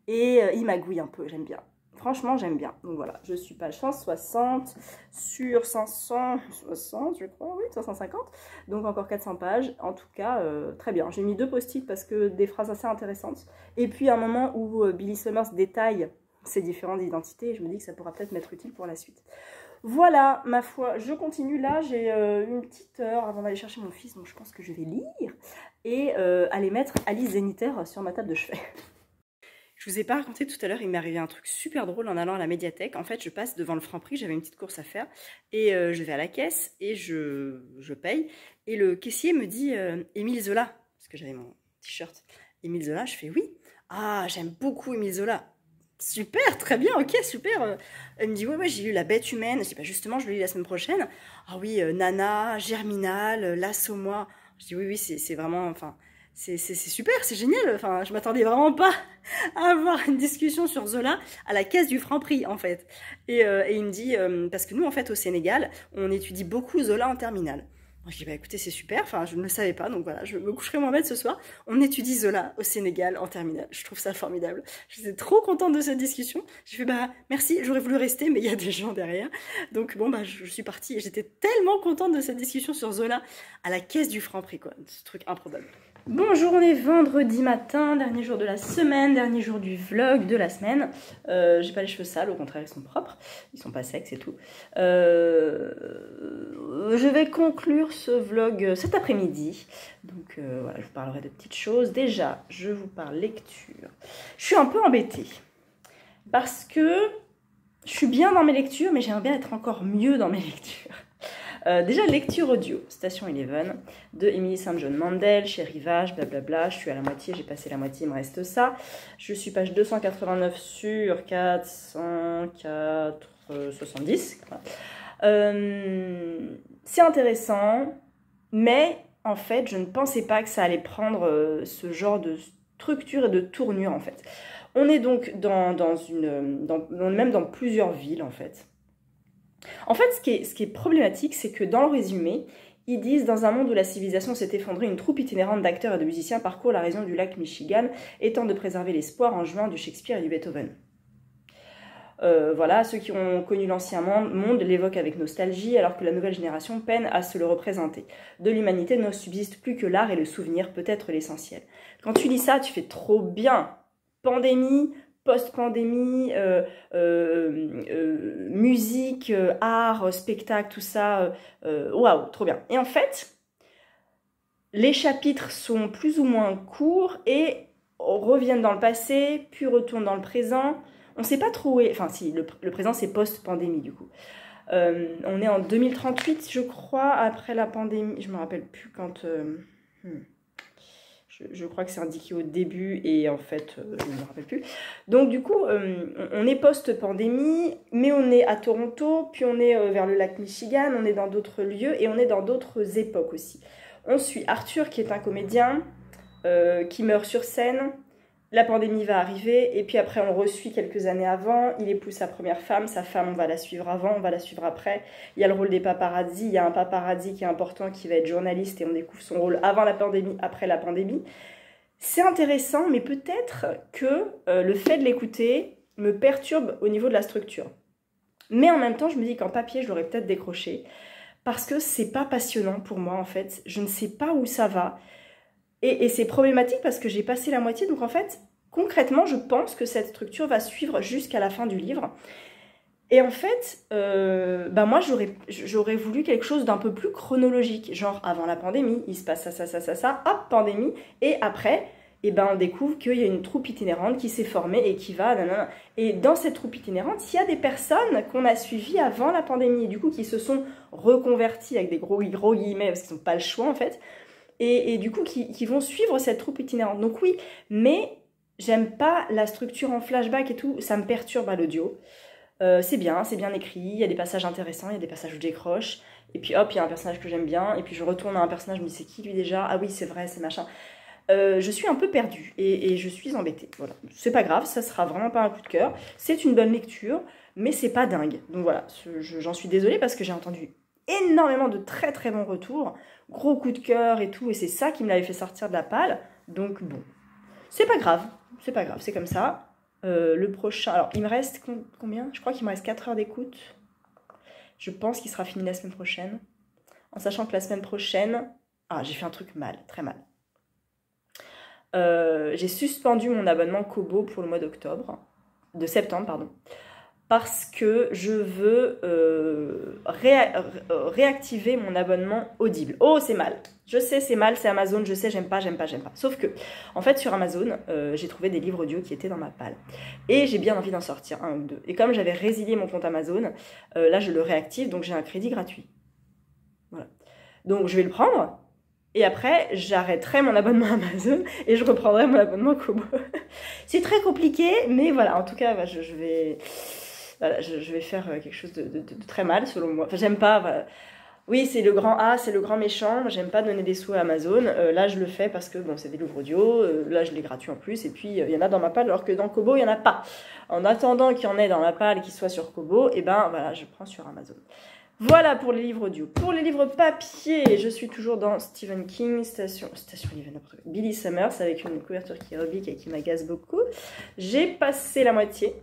Et il magouille un peu, j'aime bien. Franchement, j'aime bien. Donc voilà, je suis page 160 sur 560, je crois, oui, 550. Donc encore 400 pages. En tout cas, très bien. J'ai mis 2 post-it parce que des phrases assez intéressantes. Et puis un moment où Billy Summers détaille ses différentes identités, je me dis que ça pourra peut-être m'être utile pour la suite. Voilà, ma foi, je continue. Là, j'ai une petite heure avant d'aller chercher mon fils, donc je pense que je vais lire et aller mettre Alice Zénithère sur ma table de chevet. Je vous ai pas raconté tout à l'heure, il m'est arrivé un truc super drôle en allant à la médiathèque. En fait, je passe devant le Franprix, j'avais une petite course à faire, et je vais à la caisse, et je paye, et le caissier me dit Émile Zola, parce que j'avais mon t-shirt Émile Zola, je fais oui. Ah, j'aime beaucoup Émile Zola. Super, très bien, ok, super. Elle me dit, ouais, j'ai lu La Bête humaine. Je dis, bah, justement, je le lis la semaine prochaine. Ah oui, Nana, Germinal, L'Assommoir. Je dis, oui, c'est vraiment, enfin, c'est super, c'est génial. Enfin, je m'attendais vraiment pas à avoir une discussion sur Zola à la caisse du Franprix, en fait. Et il me dit, parce que nous, en fait, au Sénégal, on étudie beaucoup Zola en terminale. Je dis, bah écoutez, c'est super, enfin, je ne le savais pas, donc voilà, je me coucherai moins bête ce soir. On étudie Zola au Sénégal en terminale. Je trouve ça formidable. J'étais trop contente de cette discussion. J'ai fait, bah merci, j'aurais voulu rester, mais il y a des gens derrière. Donc bon, bah je suis partie et j'étais tellement contente de cette discussion sur Zola à la caisse du Franprix, quoi. Ce truc improbable. Bonjour, on est vendredi matin, dernier jour de la semaine, dernier jour du vlog de la semaine. J'ai pas les cheveux sales, au contraire, ils sont propres. Ils sont pas secs, c'est tout. Je vais conclure ce vlog cet après-midi. Donc voilà, je vous parlerai de petites choses. Déjà, je vous parle lecture. Je suis un peu embêtée. Parce que je suis bien dans mes lectures, mais j'aimerais bien être encore mieux dans mes lectures. Déjà, lecture audio, Station Eleven, de Emily St. John Mandel, chez Rivage, blablabla. Je suis à la moitié, j'ai passé la moitié, il me reste ça. Je suis page 289 sur 470. C'est intéressant, mais en fait, je ne pensais pas que ça allait prendre ce genre de structure et de tournure, en fait. On est donc même dans plusieurs villes, en fait. En fait, ce qui est problématique, c'est que dans le résumé, ils disent « Dans un monde où la civilisation s'est effondrée, une troupe itinérante d'acteurs et de musiciens parcourt la région du lac Michigan, étant de préserver l'espoir en jouant du Shakespeare et du Beethoven. » Voilà, ceux qui ont connu l'ancien monde l'évoquent avec nostalgie, alors que la nouvelle génération peine à se le représenter. De l'humanité ne subsiste plus que l'art et le souvenir, peut-être l'essentiel. Quand tu lis ça, tu fais trop bien. Pandémie, post-pandémie, musique, art, spectacle, tout ça, waouh, trop bien. Et en fait, les chapitres sont plus ou moins courts et reviennent dans le passé, puis retournent dans le présent. On ne sait pas trop où est... Enfin, si, le présent, c'est post-pandémie, du coup. On est en 2038, je crois, après la pandémie. Je ne me rappelle plus quand... Je crois que c'est indiqué au début et en fait, je ne me rappelle plus. Donc du coup, on est post-pandémie, mais on est à Toronto, puis on est vers le lac Michigan, on est dans d'autres lieux et on est dans d'autres époques aussi. On suit Arthur qui est un comédien qui meurt sur scène. La pandémie va arriver et puis après on le resuit quelques années avant, il épouse sa première femme, sa femme on va la suivre avant, on va la suivre après, il y a le rôle des paparazzi, il y a un paparazzi qui est important qui va être journaliste et on découvre son rôle avant la pandémie, après la pandémie. C'est intéressant mais peut-être que le fait de l'écouter me perturbe au niveau de la structure. Mais en même temps je me dis qu'en papier je l'aurais peut-être décroché parce que c'est pas passionnant pour moi en fait, je ne sais pas où ça va. Et c'est problématique parce que j'ai passé la moitié, donc en fait, concrètement, je pense que cette structure va suivre jusqu'à la fin du livre. Et en fait, moi, j'aurais voulu quelque chose d'un peu plus chronologique, genre avant la pandémie, il se passe ça, hop, pandémie, et après, on découvre qu'il y a une troupe itinérante qui s'est formée et qui va... Nanana. Et dans cette troupe itinérante, il y a des personnes qu'on a suivies avant la pandémie, et du coup, qui se sont reconverties avec des gros guillemets, parce qu'ils n'ont pas le choix, en fait, et du coup qui vont suivre cette troupe itinérante. Donc oui, mais j'aime pas la structure en flashback et tout, ça me perturbe à l'audio. C'est bien écrit, il y a des passages intéressants, il y a des passages où je décroche, et puis hop, il y a un personnage que j'aime bien, et puis je retourne à un personnage, je me dis c'est qui lui déjà? Ah oui, c'est vrai, c'est machin. Je suis un peu perdue, et je suis embêtée. Voilà. C'est pas grave, ça sera vraiment pas un coup de cœur, c'est une bonne lecture, mais c'est pas dingue. Donc voilà, j'en suis désolée parce que j'ai entendu énormément de très très bons retours, gros coup de cœur et tout, et c'est ça qui me l'avait fait sortir de la palle. Donc bon, c'est pas grave, c'est comme ça. Le prochain, alors il me reste combien? Je crois qu'il me reste 4 heures d'écoute. Je pense qu'il sera fini la semaine prochaine. En sachant que la semaine prochaine... Ah, j'ai fait un truc mal, très mal. J'ai suspendu mon abonnement Kobo pour le mois de septembre, pardon. Parce que je veux réactiver mon abonnement Audible. Oh, c'est mal. Je sais, c'est mal, c'est Amazon, je sais, j'aime pas. Sauf que, en fait, sur Amazon, j'ai trouvé des livres audio qui étaient dans ma palle. Et j'ai bien envie d'en sortir un ou deux. Et comme j'avais résilié mon compte Amazon, là, je le réactive, donc j'ai un crédit gratuit. Voilà. Donc, je vais le prendre. Et après, j'arrêterai mon abonnement Amazon et je reprendrai mon abonnement Kobo. C'est très compliqué, mais voilà, en tout cas, bah, je vais faire quelque chose de très mal, selon moi. Enfin, j'aime pas... Voilà. Oui, c'est le grand A, c'est le grand méchant. J'aime pas donner des sous à Amazon. Là, je le fais parce que, bon, c'est des livres audio. Là, je l'ai gratuit en plus. Et puis, il y en a dans ma palle, alors que dans Kobo, il n'y en a pas. En attendant qu'il y en ait dans ma palle qui soit sur Kobo, et ben, voilà, je prends sur Amazon. Voilà pour les livres audio. Pour les livres papier, je suis toujours dans Stephen King, Station Billy Summers, avec une couverture qui est oblique et qui m'agace beaucoup. J'ai passé la moitié.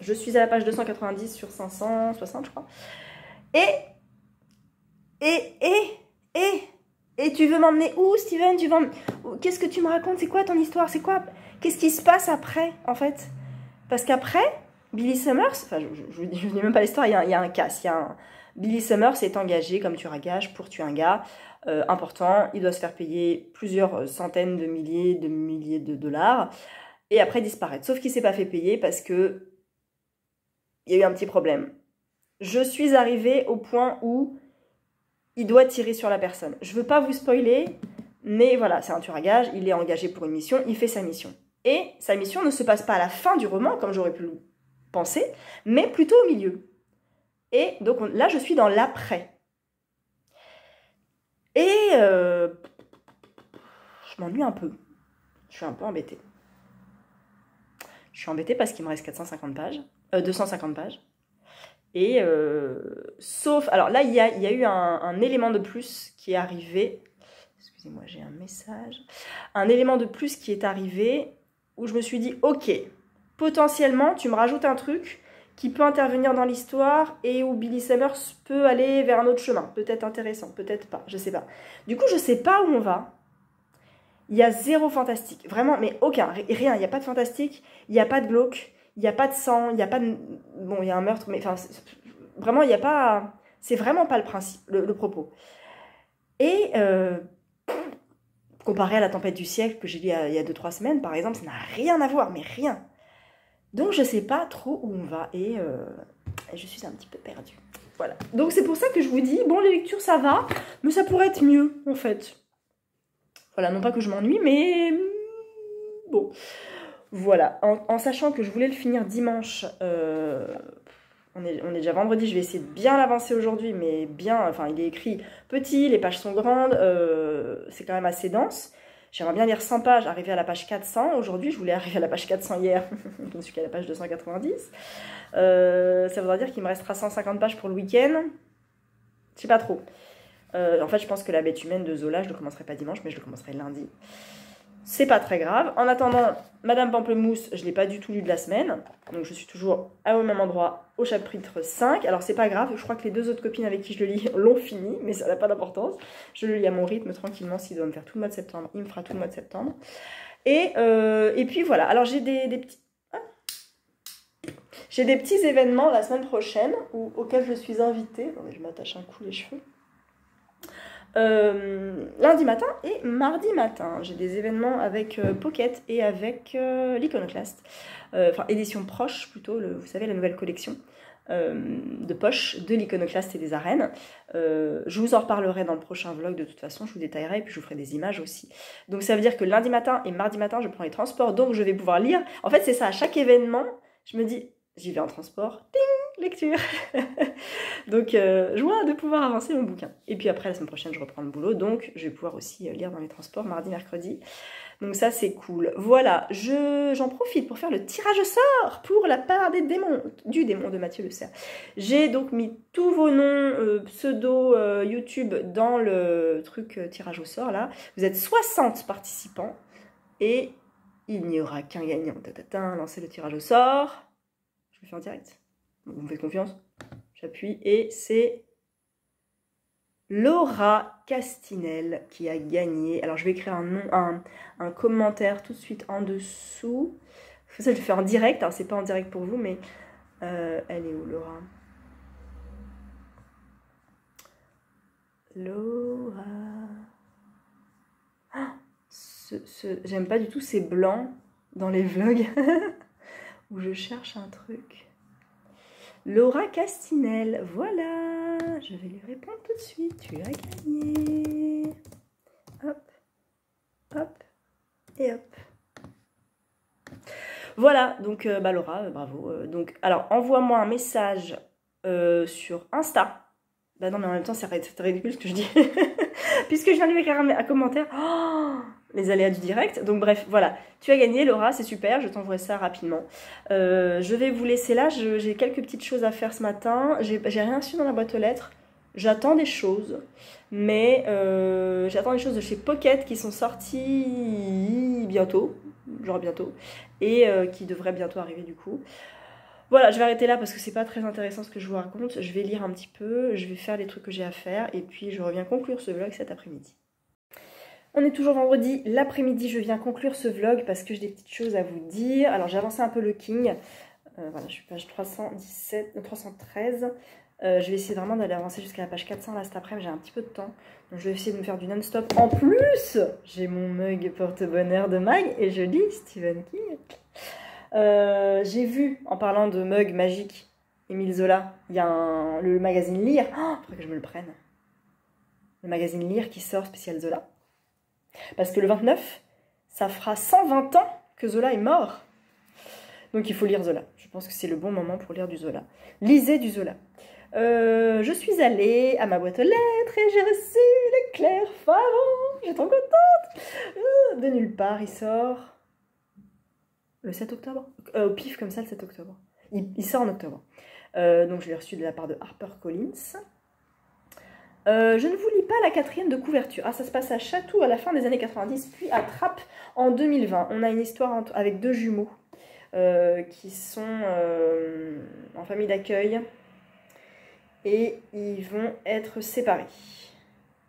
Je suis à la page 290 sur 560, je crois. Et tu veux m'emmener où, Steven? Qu'est-ce que tu me racontes? C'est quoi ton histoire? C'est quoi? Qu'est-ce qui se passe après, en fait? Parce qu'après... Billy Summers, enfin je ne dis même pas l'histoire, il y a un casse. Billy Summers est engagé comme tueur à gages pour tuer un gars important. Il doit se faire payer plusieurs centaines de milliers de dollars et après disparaître. Sauf qu'il ne s'est pas fait payer parce que il y a eu un petit problème. Je suis arrivée au point où il doit tirer sur la personne. Je ne veux pas vous spoiler, mais voilà, c'est un tueur à gages, il est engagé pour une mission, il fait sa mission. Et sa mission ne se passe pas à la fin du roman, comme j'aurais pu penser, mais plutôt au milieu. Et donc là, je suis dans l'après. Et je m'ennuie un peu. Je suis un peu embêtée. Je suis embêtée parce qu'il me reste 250 pages. Et sauf... Alors là, il y a eu un élément de plus qui est arrivé. Excusez-moi, j'ai un message. Un élément de plus qui est arrivé où je me suis dit, ok, potentiellement, tu me rajoutes un truc qui peut intervenir dans l'histoire et où Billy Summers peut aller vers un autre chemin. Peut-être intéressant, peut-être pas, je sais pas. Du coup, je sais pas où on va. Il y a zéro fantastique. Vraiment, mais aucun, rien. Il n'y a pas de fantastique, il n'y a pas de glauque, il n'y a pas de sang, il n'y a pas de... Bon, il y a un meurtre, mais enfin, vraiment, il n'y a pas... C'est vraiment pas le principe, le propos. Et... comparé à La Tempête du siècle que j'ai lu il y a 2-3 semaines, par exemple, ça n'a rien à voir, mais rien. Donc je sais pas trop où on va et je suis un petit peu perdue. Voilà. Donc c'est pour ça que je vous dis, bon, les lectures ça va, mais ça pourrait être mieux en fait. Voilà, non pas que je m'ennuie, mais bon. Voilà, en sachant que je voulais le finir dimanche, on est déjà vendredi, je vais essayer de bien l'avancer aujourd'hui, mais bien, enfin il est écrit petit, les pages sont grandes, c'est quand même assez dense. J'aimerais bien lire 100 pages, arriver à la page 400. Aujourd'hui, je voulais arriver à la page 400 hier, je ne suis qu'à la page 290. Ça voudra dire qu'il me restera 150 pages pour le week-end. Je sais pas trop. En fait, je pense que La Bête humaine de Zola, je le commencerai pas dimanche, mais je le commencerai lundi. C'est pas très grave. En attendant, Madame Pamplemousse, je ne l'ai pas du tout lu de la semaine. Donc je suis toujours au même endroit, au chapitre 5. Alors c'est pas grave, je crois que les 2 autres copines avec qui je le lis l'ont fini, mais ça n'a pas d'importance. Je le lis à mon rythme tranquillement. S'il doit me faire tout le mois de septembre, il me fera tout le mois de septembre. Et puis voilà. Alors j'ai des petits... J'ai des petits événements la semaine prochaine auxquels je suis invitée. Attendez, je m'attache un coup les cheveux. Lundi matin et mardi matin. J'ai des événements avec Pocket et avec l'Iconoclast. Enfin, édition proche plutôt, vous savez, la nouvelle collection de poche de l'Iconoclast et des arènes. Je vous en reparlerai dans le prochain vlog de toute façon, je vous détaillerai et puis je vous ferai des images aussi. Donc ça veut dire que lundi matin et mardi matin, je prends les transports, donc je vais pouvoir lire. En fait, c'est ça, à chaque événement, je me dis, j'y vais en transport, ding, lecture. Donc, joie de pouvoir avancer mon bouquin. Et puis après, la semaine prochaine, je reprends le boulot, donc je vais pouvoir aussi lire dans les transports mardi, mercredi. Donc ça, c'est cool. Voilà, j'en profite pour faire le tirage au sort pour la part des démons, du démon de Mathieu Le Cerf. J'ai donc mis tous vos noms, pseudo YouTube dans le truc tirage au sort, là. Vous êtes 60 participants et il n'y aura qu'un gagnant. Lancez le tirage au sort. Je le fais en direct. Vous me faites confiance. J'appuie et c'est Laura Castinel qui a gagné. Alors je vais écrire un commentaire tout de suite en dessous. Ça, je le fais en direct. Alors c'est pas en direct pour vous, mais elle est où, Laura? Laura. J'aime pas du tout ces blancs dans les vlogs où je cherche un truc. Laura Castinel, voilà, je vais lui répondre tout de suite, tu as gagné. Hop, hop, et hop. Voilà, donc Laura, bravo. Donc, alors, envoie-moi un message sur Insta. Bah non, mais en même temps, c'est ridicule ce que je dis. Puisque je viens de lui écrire un commentaire. Oh, les aléas du direct. Donc bref, voilà. Tu as gagné, Laura, c'est super. Je t'envoie ça rapidement. Je vais vous laisser là. J'ai quelques petites choses à faire ce matin. J'ai rien reçu dans la boîte aux lettres. J'attends des choses. Mais j'attends des choses de chez Pocket qui sont sorties bientôt. Genre bientôt. Et qui devraient bientôt arriver du coup. Voilà, je vais arrêter là parce que c'est pas très intéressant ce que je vous raconte. Je vais lire un petit peu, je vais faire les trucs que j'ai à faire et puis je reviens conclure ce vlog cet après-midi. On est toujours vendredi, l'après-midi je viens conclure ce vlog parce que j'ai des petites choses à vous dire. Alors j'ai avancé un peu le King, voilà, je suis page 313. Je vais essayer vraiment d'aller avancer jusqu'à la page 400 là cet après-midi, j'ai un petit peu de temps. Donc je vais essayer de me faire du non-stop. En plus, j'ai mon mug porte-bonheur de Mag et je lis Stephen King. J'ai vu, en parlant de mug magique, Émile Zola, il y a le magazine Lire. Oh, faudrait que je me le prenne. Le magazine Lire qui sort spécial Zola. Parce que le 29, ça fera 120 ans que Zola est mort. Donc il faut lire Zola. Je pense que c'est le bon moment pour lire du Zola. Lisez du Zola. Je suis allée à ma boîte aux lettres et j'ai reçu l'éclair Favant. J'ai trop contente. De nulle part, il sort... Le 7 octobre au pif comme ça, le 7 octobre. Il sort en octobre. Donc je l'ai reçu de la part de HarperCollins. Je ne vous lis pas la 4e de couverture. Ah, ça se passe à Chatou à la fin des années 90, puis à Trappes en 2020. On a une histoire avec deux jumeaux qui sont en famille d'accueil. Et ils vont être séparés.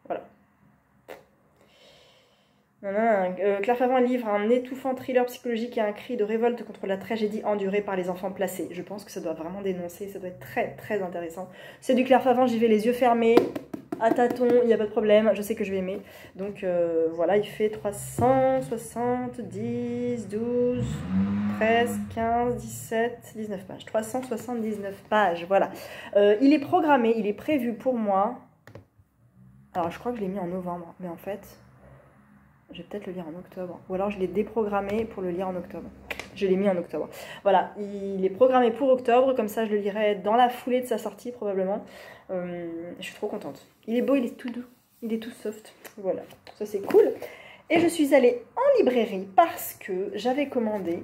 Voilà. Claire Favant livre un étouffant thriller psychologique et un cri de révolte contre la tragédie endurée par les enfants placés. Je pense que ça doit vraiment dénoncer, ça doit être très très intéressant. C'est du Claire Favant, j'y vais les yeux fermés, à tâtons, il n'y a pas de problème, je sais que je vais aimer. Donc voilà, il fait 370, 12, 13, 15, 17, 19 pages. 379 pages, voilà. Il est programmé, il est prévu pour moi. Alors je crois que je l'ai mis en novembre, mais en fait... Je vais peut-être le lire en octobre. Ou alors je l'ai déprogrammé pour le lire en octobre. Je l'ai mis en octobre. Voilà, il est programmé pour octobre. Comme ça, je le lirai dans la foulée de sa sortie, probablement. Je suis trop contente. Il est beau, il est tout doux. Il est tout soft. Voilà, ça c'est cool. Et je suis allée en librairie parce que j'avais commandé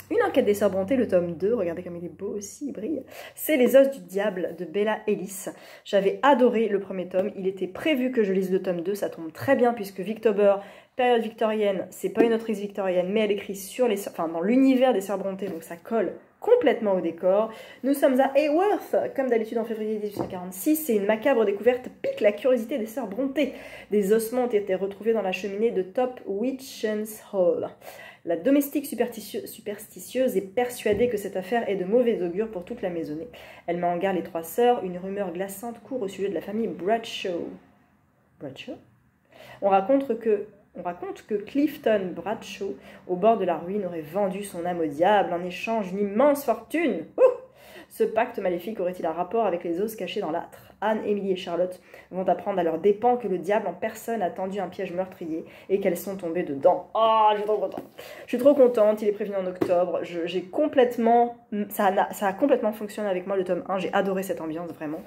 une enquête des sœurs Brontë, le tome 2. Regardez comme il est beau aussi, il brille. C'est Les os du diable de Bella Ellis. J'avais adoré le premier tome. Il était prévu que je lise le tome 2. Ça tombe très bien puisque Victober, période victorienne, c'est pas une autrice victorienne, mais elle écrit sur les, dans l'univers des sœurs Brontë, donc ça colle complètement au décor. Nous sommes à Haworth, comme d'habitude en février 1846, et une macabre découverte pique la curiosité des sœurs Brontë. Des ossements ont été retrouvés dans la cheminée de Top Witchens Hall. La domestique superstitieuse est persuadée que cette affaire est de mauvais augure pour toute la maisonnée. Elle met en garde les trois sœurs. Une rumeur glaçante court au sujet de la famille Bradshaw. Bradshaw ? On raconte que Clifton Bradshaw, au bord de la ruine, aurait vendu son âme au diable en échange d'une immense fortune. Ce pacte maléfique aurait-il un rapport avec les os cachés dans l'âtre? Anne, Émilie et Charlotte vont apprendre à leurs dépens que le diable en personne a tendu un piège meurtrier et qu'elles sont tombées dedans. Oh, je suis trop contente. Je suis trop contente, il est prévenu en octobre. J'ai complètement... Ça a complètement fonctionné avec moi, le tome 1. J'ai adoré cette ambiance, vraiment.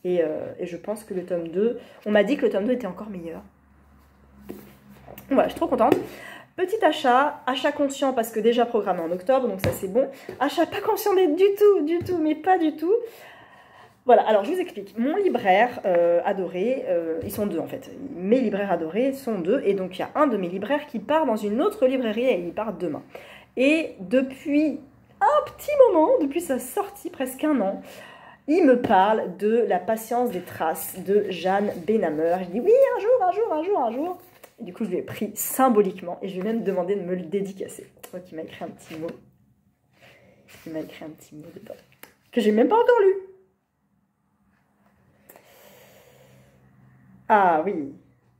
Et je pense que le tome 2... On m'a dit que le tome 2 était encore meilleur. Voilà, je suis trop contente. Petit achat conscient parce que déjà programmé en octobre, donc ça c'est bon. Achat pas conscient du tout, mais pas du tout. Voilà, alors je vous explique. Mon libraire adoré, ils sont deux en fait. Mes libraires adorés sont deux, et donc il y a un de mes libraires qui part dans une autre librairie et il part demain. Et depuis un petit moment, depuis sa sortie, presque un an, il me parle de La patience des traces de Jeanne Benhammer. Je dis oui, un jour. Et du coup, je lui ai pris symboliquement et je lui ai même demandé de me le dédicacer. Donc, il m'a écrit un petit mot. Il m'a écrit un petit mot dedans. Que j'ai même pas encore lu. Ah oui.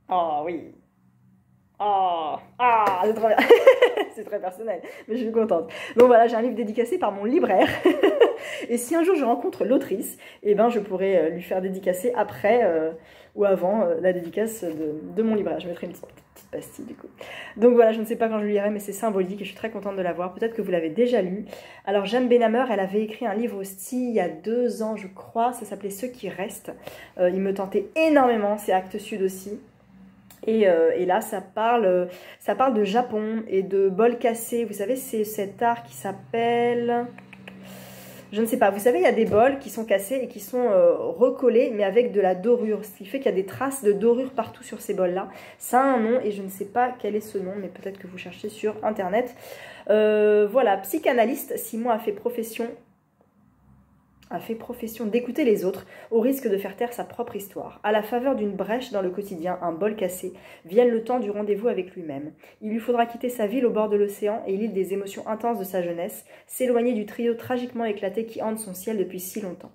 Ah oui. Ah, c'est trop bien. C'est très personnel, mais je suis contente. Donc voilà, j'ai un livre dédicacé par mon libraire. Et si un jour je rencontre l'autrice, eh ben, je pourrais lui faire dédicacer après ou avant la dédicace de mon libraire. Je mettrai une petite pastille du coup. Donc voilà, je ne sais pas quand je lui lirai, mais c'est symbolique et je suis très contente de l'avoir. Peut-être que vous l'avez déjà lu. Alors Jeanne Benhammer, elle avait écrit un livre aussi il y a 2 ans, je crois. Ça s'appelait Ceux qui restent. Il me tentait énormément, c'est Actes Sud aussi. Et là, ça parle de Japon et de bols cassés. Vous savez, c'est cet art qui s'appelle... Je ne sais pas. Vous savez, il y a des bols qui sont cassés et qui sont recollés, mais avec de la dorure. Ce qui fait qu'il y a des traces de dorure partout sur ces bols-là. Ça a un nom et je ne sais pas quel est ce nom, mais peut-être que vous cherchez sur Internet. Voilà, psychanalyste, Simon a fait profession d'écouter les autres, au risque de faire taire sa propre histoire. À la faveur d'une brèche dans le quotidien, un bol cassé, vienne le temps du rendez-vous avec lui-même. Il lui faudra quitter sa ville au bord de l'océan et l'île des émotions intenses de sa jeunesse, s'éloigner du trio tragiquement éclaté qui hante son ciel depuis si longtemps.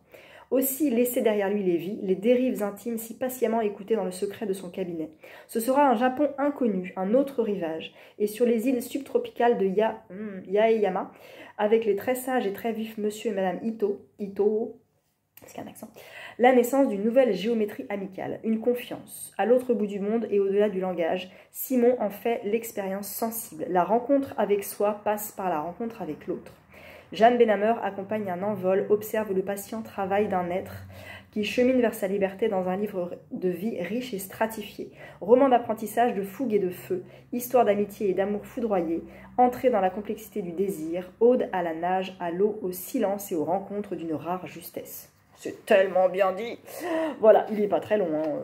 Aussi laisser derrière lui les vies, les dérives intimes si patiemment écoutées dans le secret de son cabinet. Ce sera un Japon inconnu, un autre rivage, et sur les îles subtropicales de Yaeyama, avec les très sages et très vifs monsieur et madame Ito, c'est qu'un accent, la naissance d'une nouvelle géométrie amicale, une confiance. À l'autre bout du monde et au-delà du langage, Simon en fait l'expérience sensible. La rencontre avec soi passe par la rencontre avec l'autre. Jeanne Benhammer accompagne un envol, observe le patient travail d'un être qui chemine vers sa liberté dans un livre de vie riche et stratifié. Roman d'apprentissage, de fougue et de feu, histoire d'amitié et d'amour foudroyé, entrée dans la complexité du désir, ode à la nage, à l'eau, au silence et aux rencontres d'une rare justesse. C'est tellement bien dit. Voilà, il n'est pas très long, hein.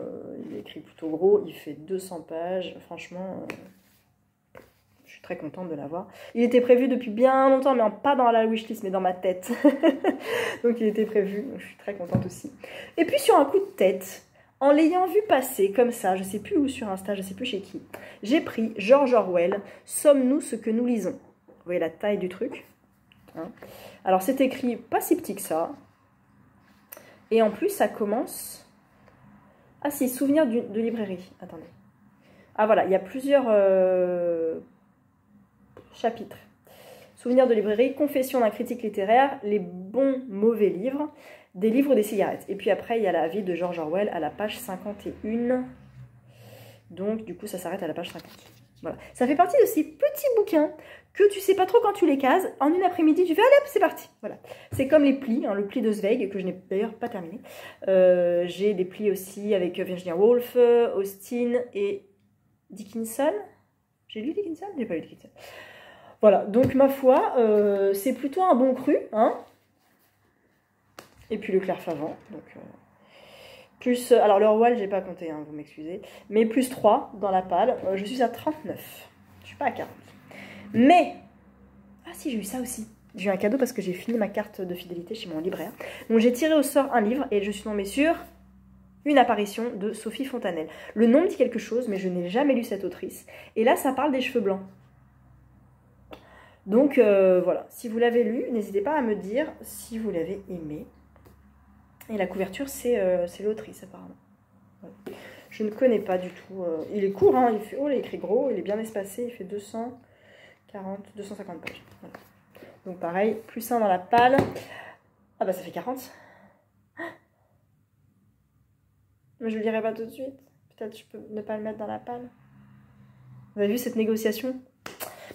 Il est écrit plutôt gros, il fait 200 pages, franchement... Je suis très contente de l'avoir. Il était prévu depuis bien longtemps, mais pas dans la wishlist, mais dans ma tête. Donc il était prévu, donc je suis très contente aussi. Et puis sur un coup de tête, en l'ayant vu passer comme ça, je ne sais plus où sur Insta, je ne sais plus chez qui, j'ai pris George Orwell, Sommes-nous ce que nous lisons? Vous voyez la taille du truc, hein? Alors c'est écrit pas si petit que ça. Et en plus ça commence... Ah si, souvenir de librairie. Attendez. Ah voilà, il y a plusieurs... chapitre. Souvenirs de librairie, confession d'un critique littéraire, les bons mauvais livres, des livres ou des cigarettes. Et puis après, il y a la vie de George Orwell à la page 51. Donc, du coup, ça s'arrête à la page 50. Voilà. Ça fait partie de ces petits bouquins que tu sais pas trop quand tu les cases. En une après-midi, tu fais, allez hop, c'est parti. Voilà. C'est comme les plis, hein, le pli de Zweig, que je n'ai d'ailleurs pas terminé. J'ai des plis aussi avec Virginia Woolf, Austen et Dickinson. J'ai lu Dickinson? J'ai pas lu Dickinson. Voilà, donc ma foi, c'est plutôt un bon cru, hein. Et puis le Claire Favant, donc plus, alors le Orwell, j'ai pas compté, hein, vous m'excusez, mais plus 3 dans la palle, je suis à 39, je suis pas à 40. Mais, ah si, j'ai eu ça aussi, j'ai eu un cadeau parce que j'ai fini ma carte de fidélité chez mon libraire, donc j'ai tiré au sort un livre et je suis tombée sur une apparition de Sophie Fontanelle. Le nom me dit quelque chose, mais je n'ai jamais lu cette autrice, et là ça parle des cheveux blancs. Donc voilà, si vous l'avez lu, n'hésitez pas à me dire si vous l'avez aimé. Et la couverture, c'est l'autrice apparemment. Voilà. Je ne connais pas du tout. Il est court, hein, il est écrit gros, il est bien espacé, il fait 250 pages. Voilà. Donc pareil, plus 1 dans la palle. Ah bah ça fait 40. Mais je le dirai pas tout de suite. Peut-être je peux ne pas le mettre dans la palle. Vous avez vu cette négociation?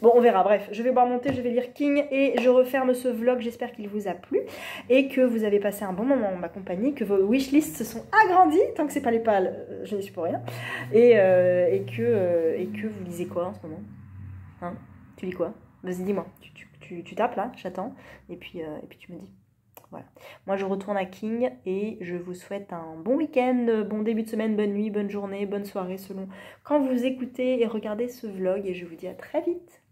Bon, on verra. Bref, je vais boire mon thé, je vais lire King et je referme ce vlog. J'espère qu'il vous a plu et que vous avez passé un bon moment en ma compagnie, que vos wishlists se sont agrandis. Tant que c'est pas les pales, je n'y suis pour rien. Et que vous lisez quoi en ce moment? Hein? Tu lis quoi? Vas-y, dis-moi. Tu tapes là, j'attends. Et puis tu me dis. Voilà. Moi, je retourne à King et je vous souhaite un bon week-end, bon début de semaine, bonne nuit, bonne journée, bonne soirée selon quand vous écoutez et regardez ce vlog. Et je vous dis à très vite.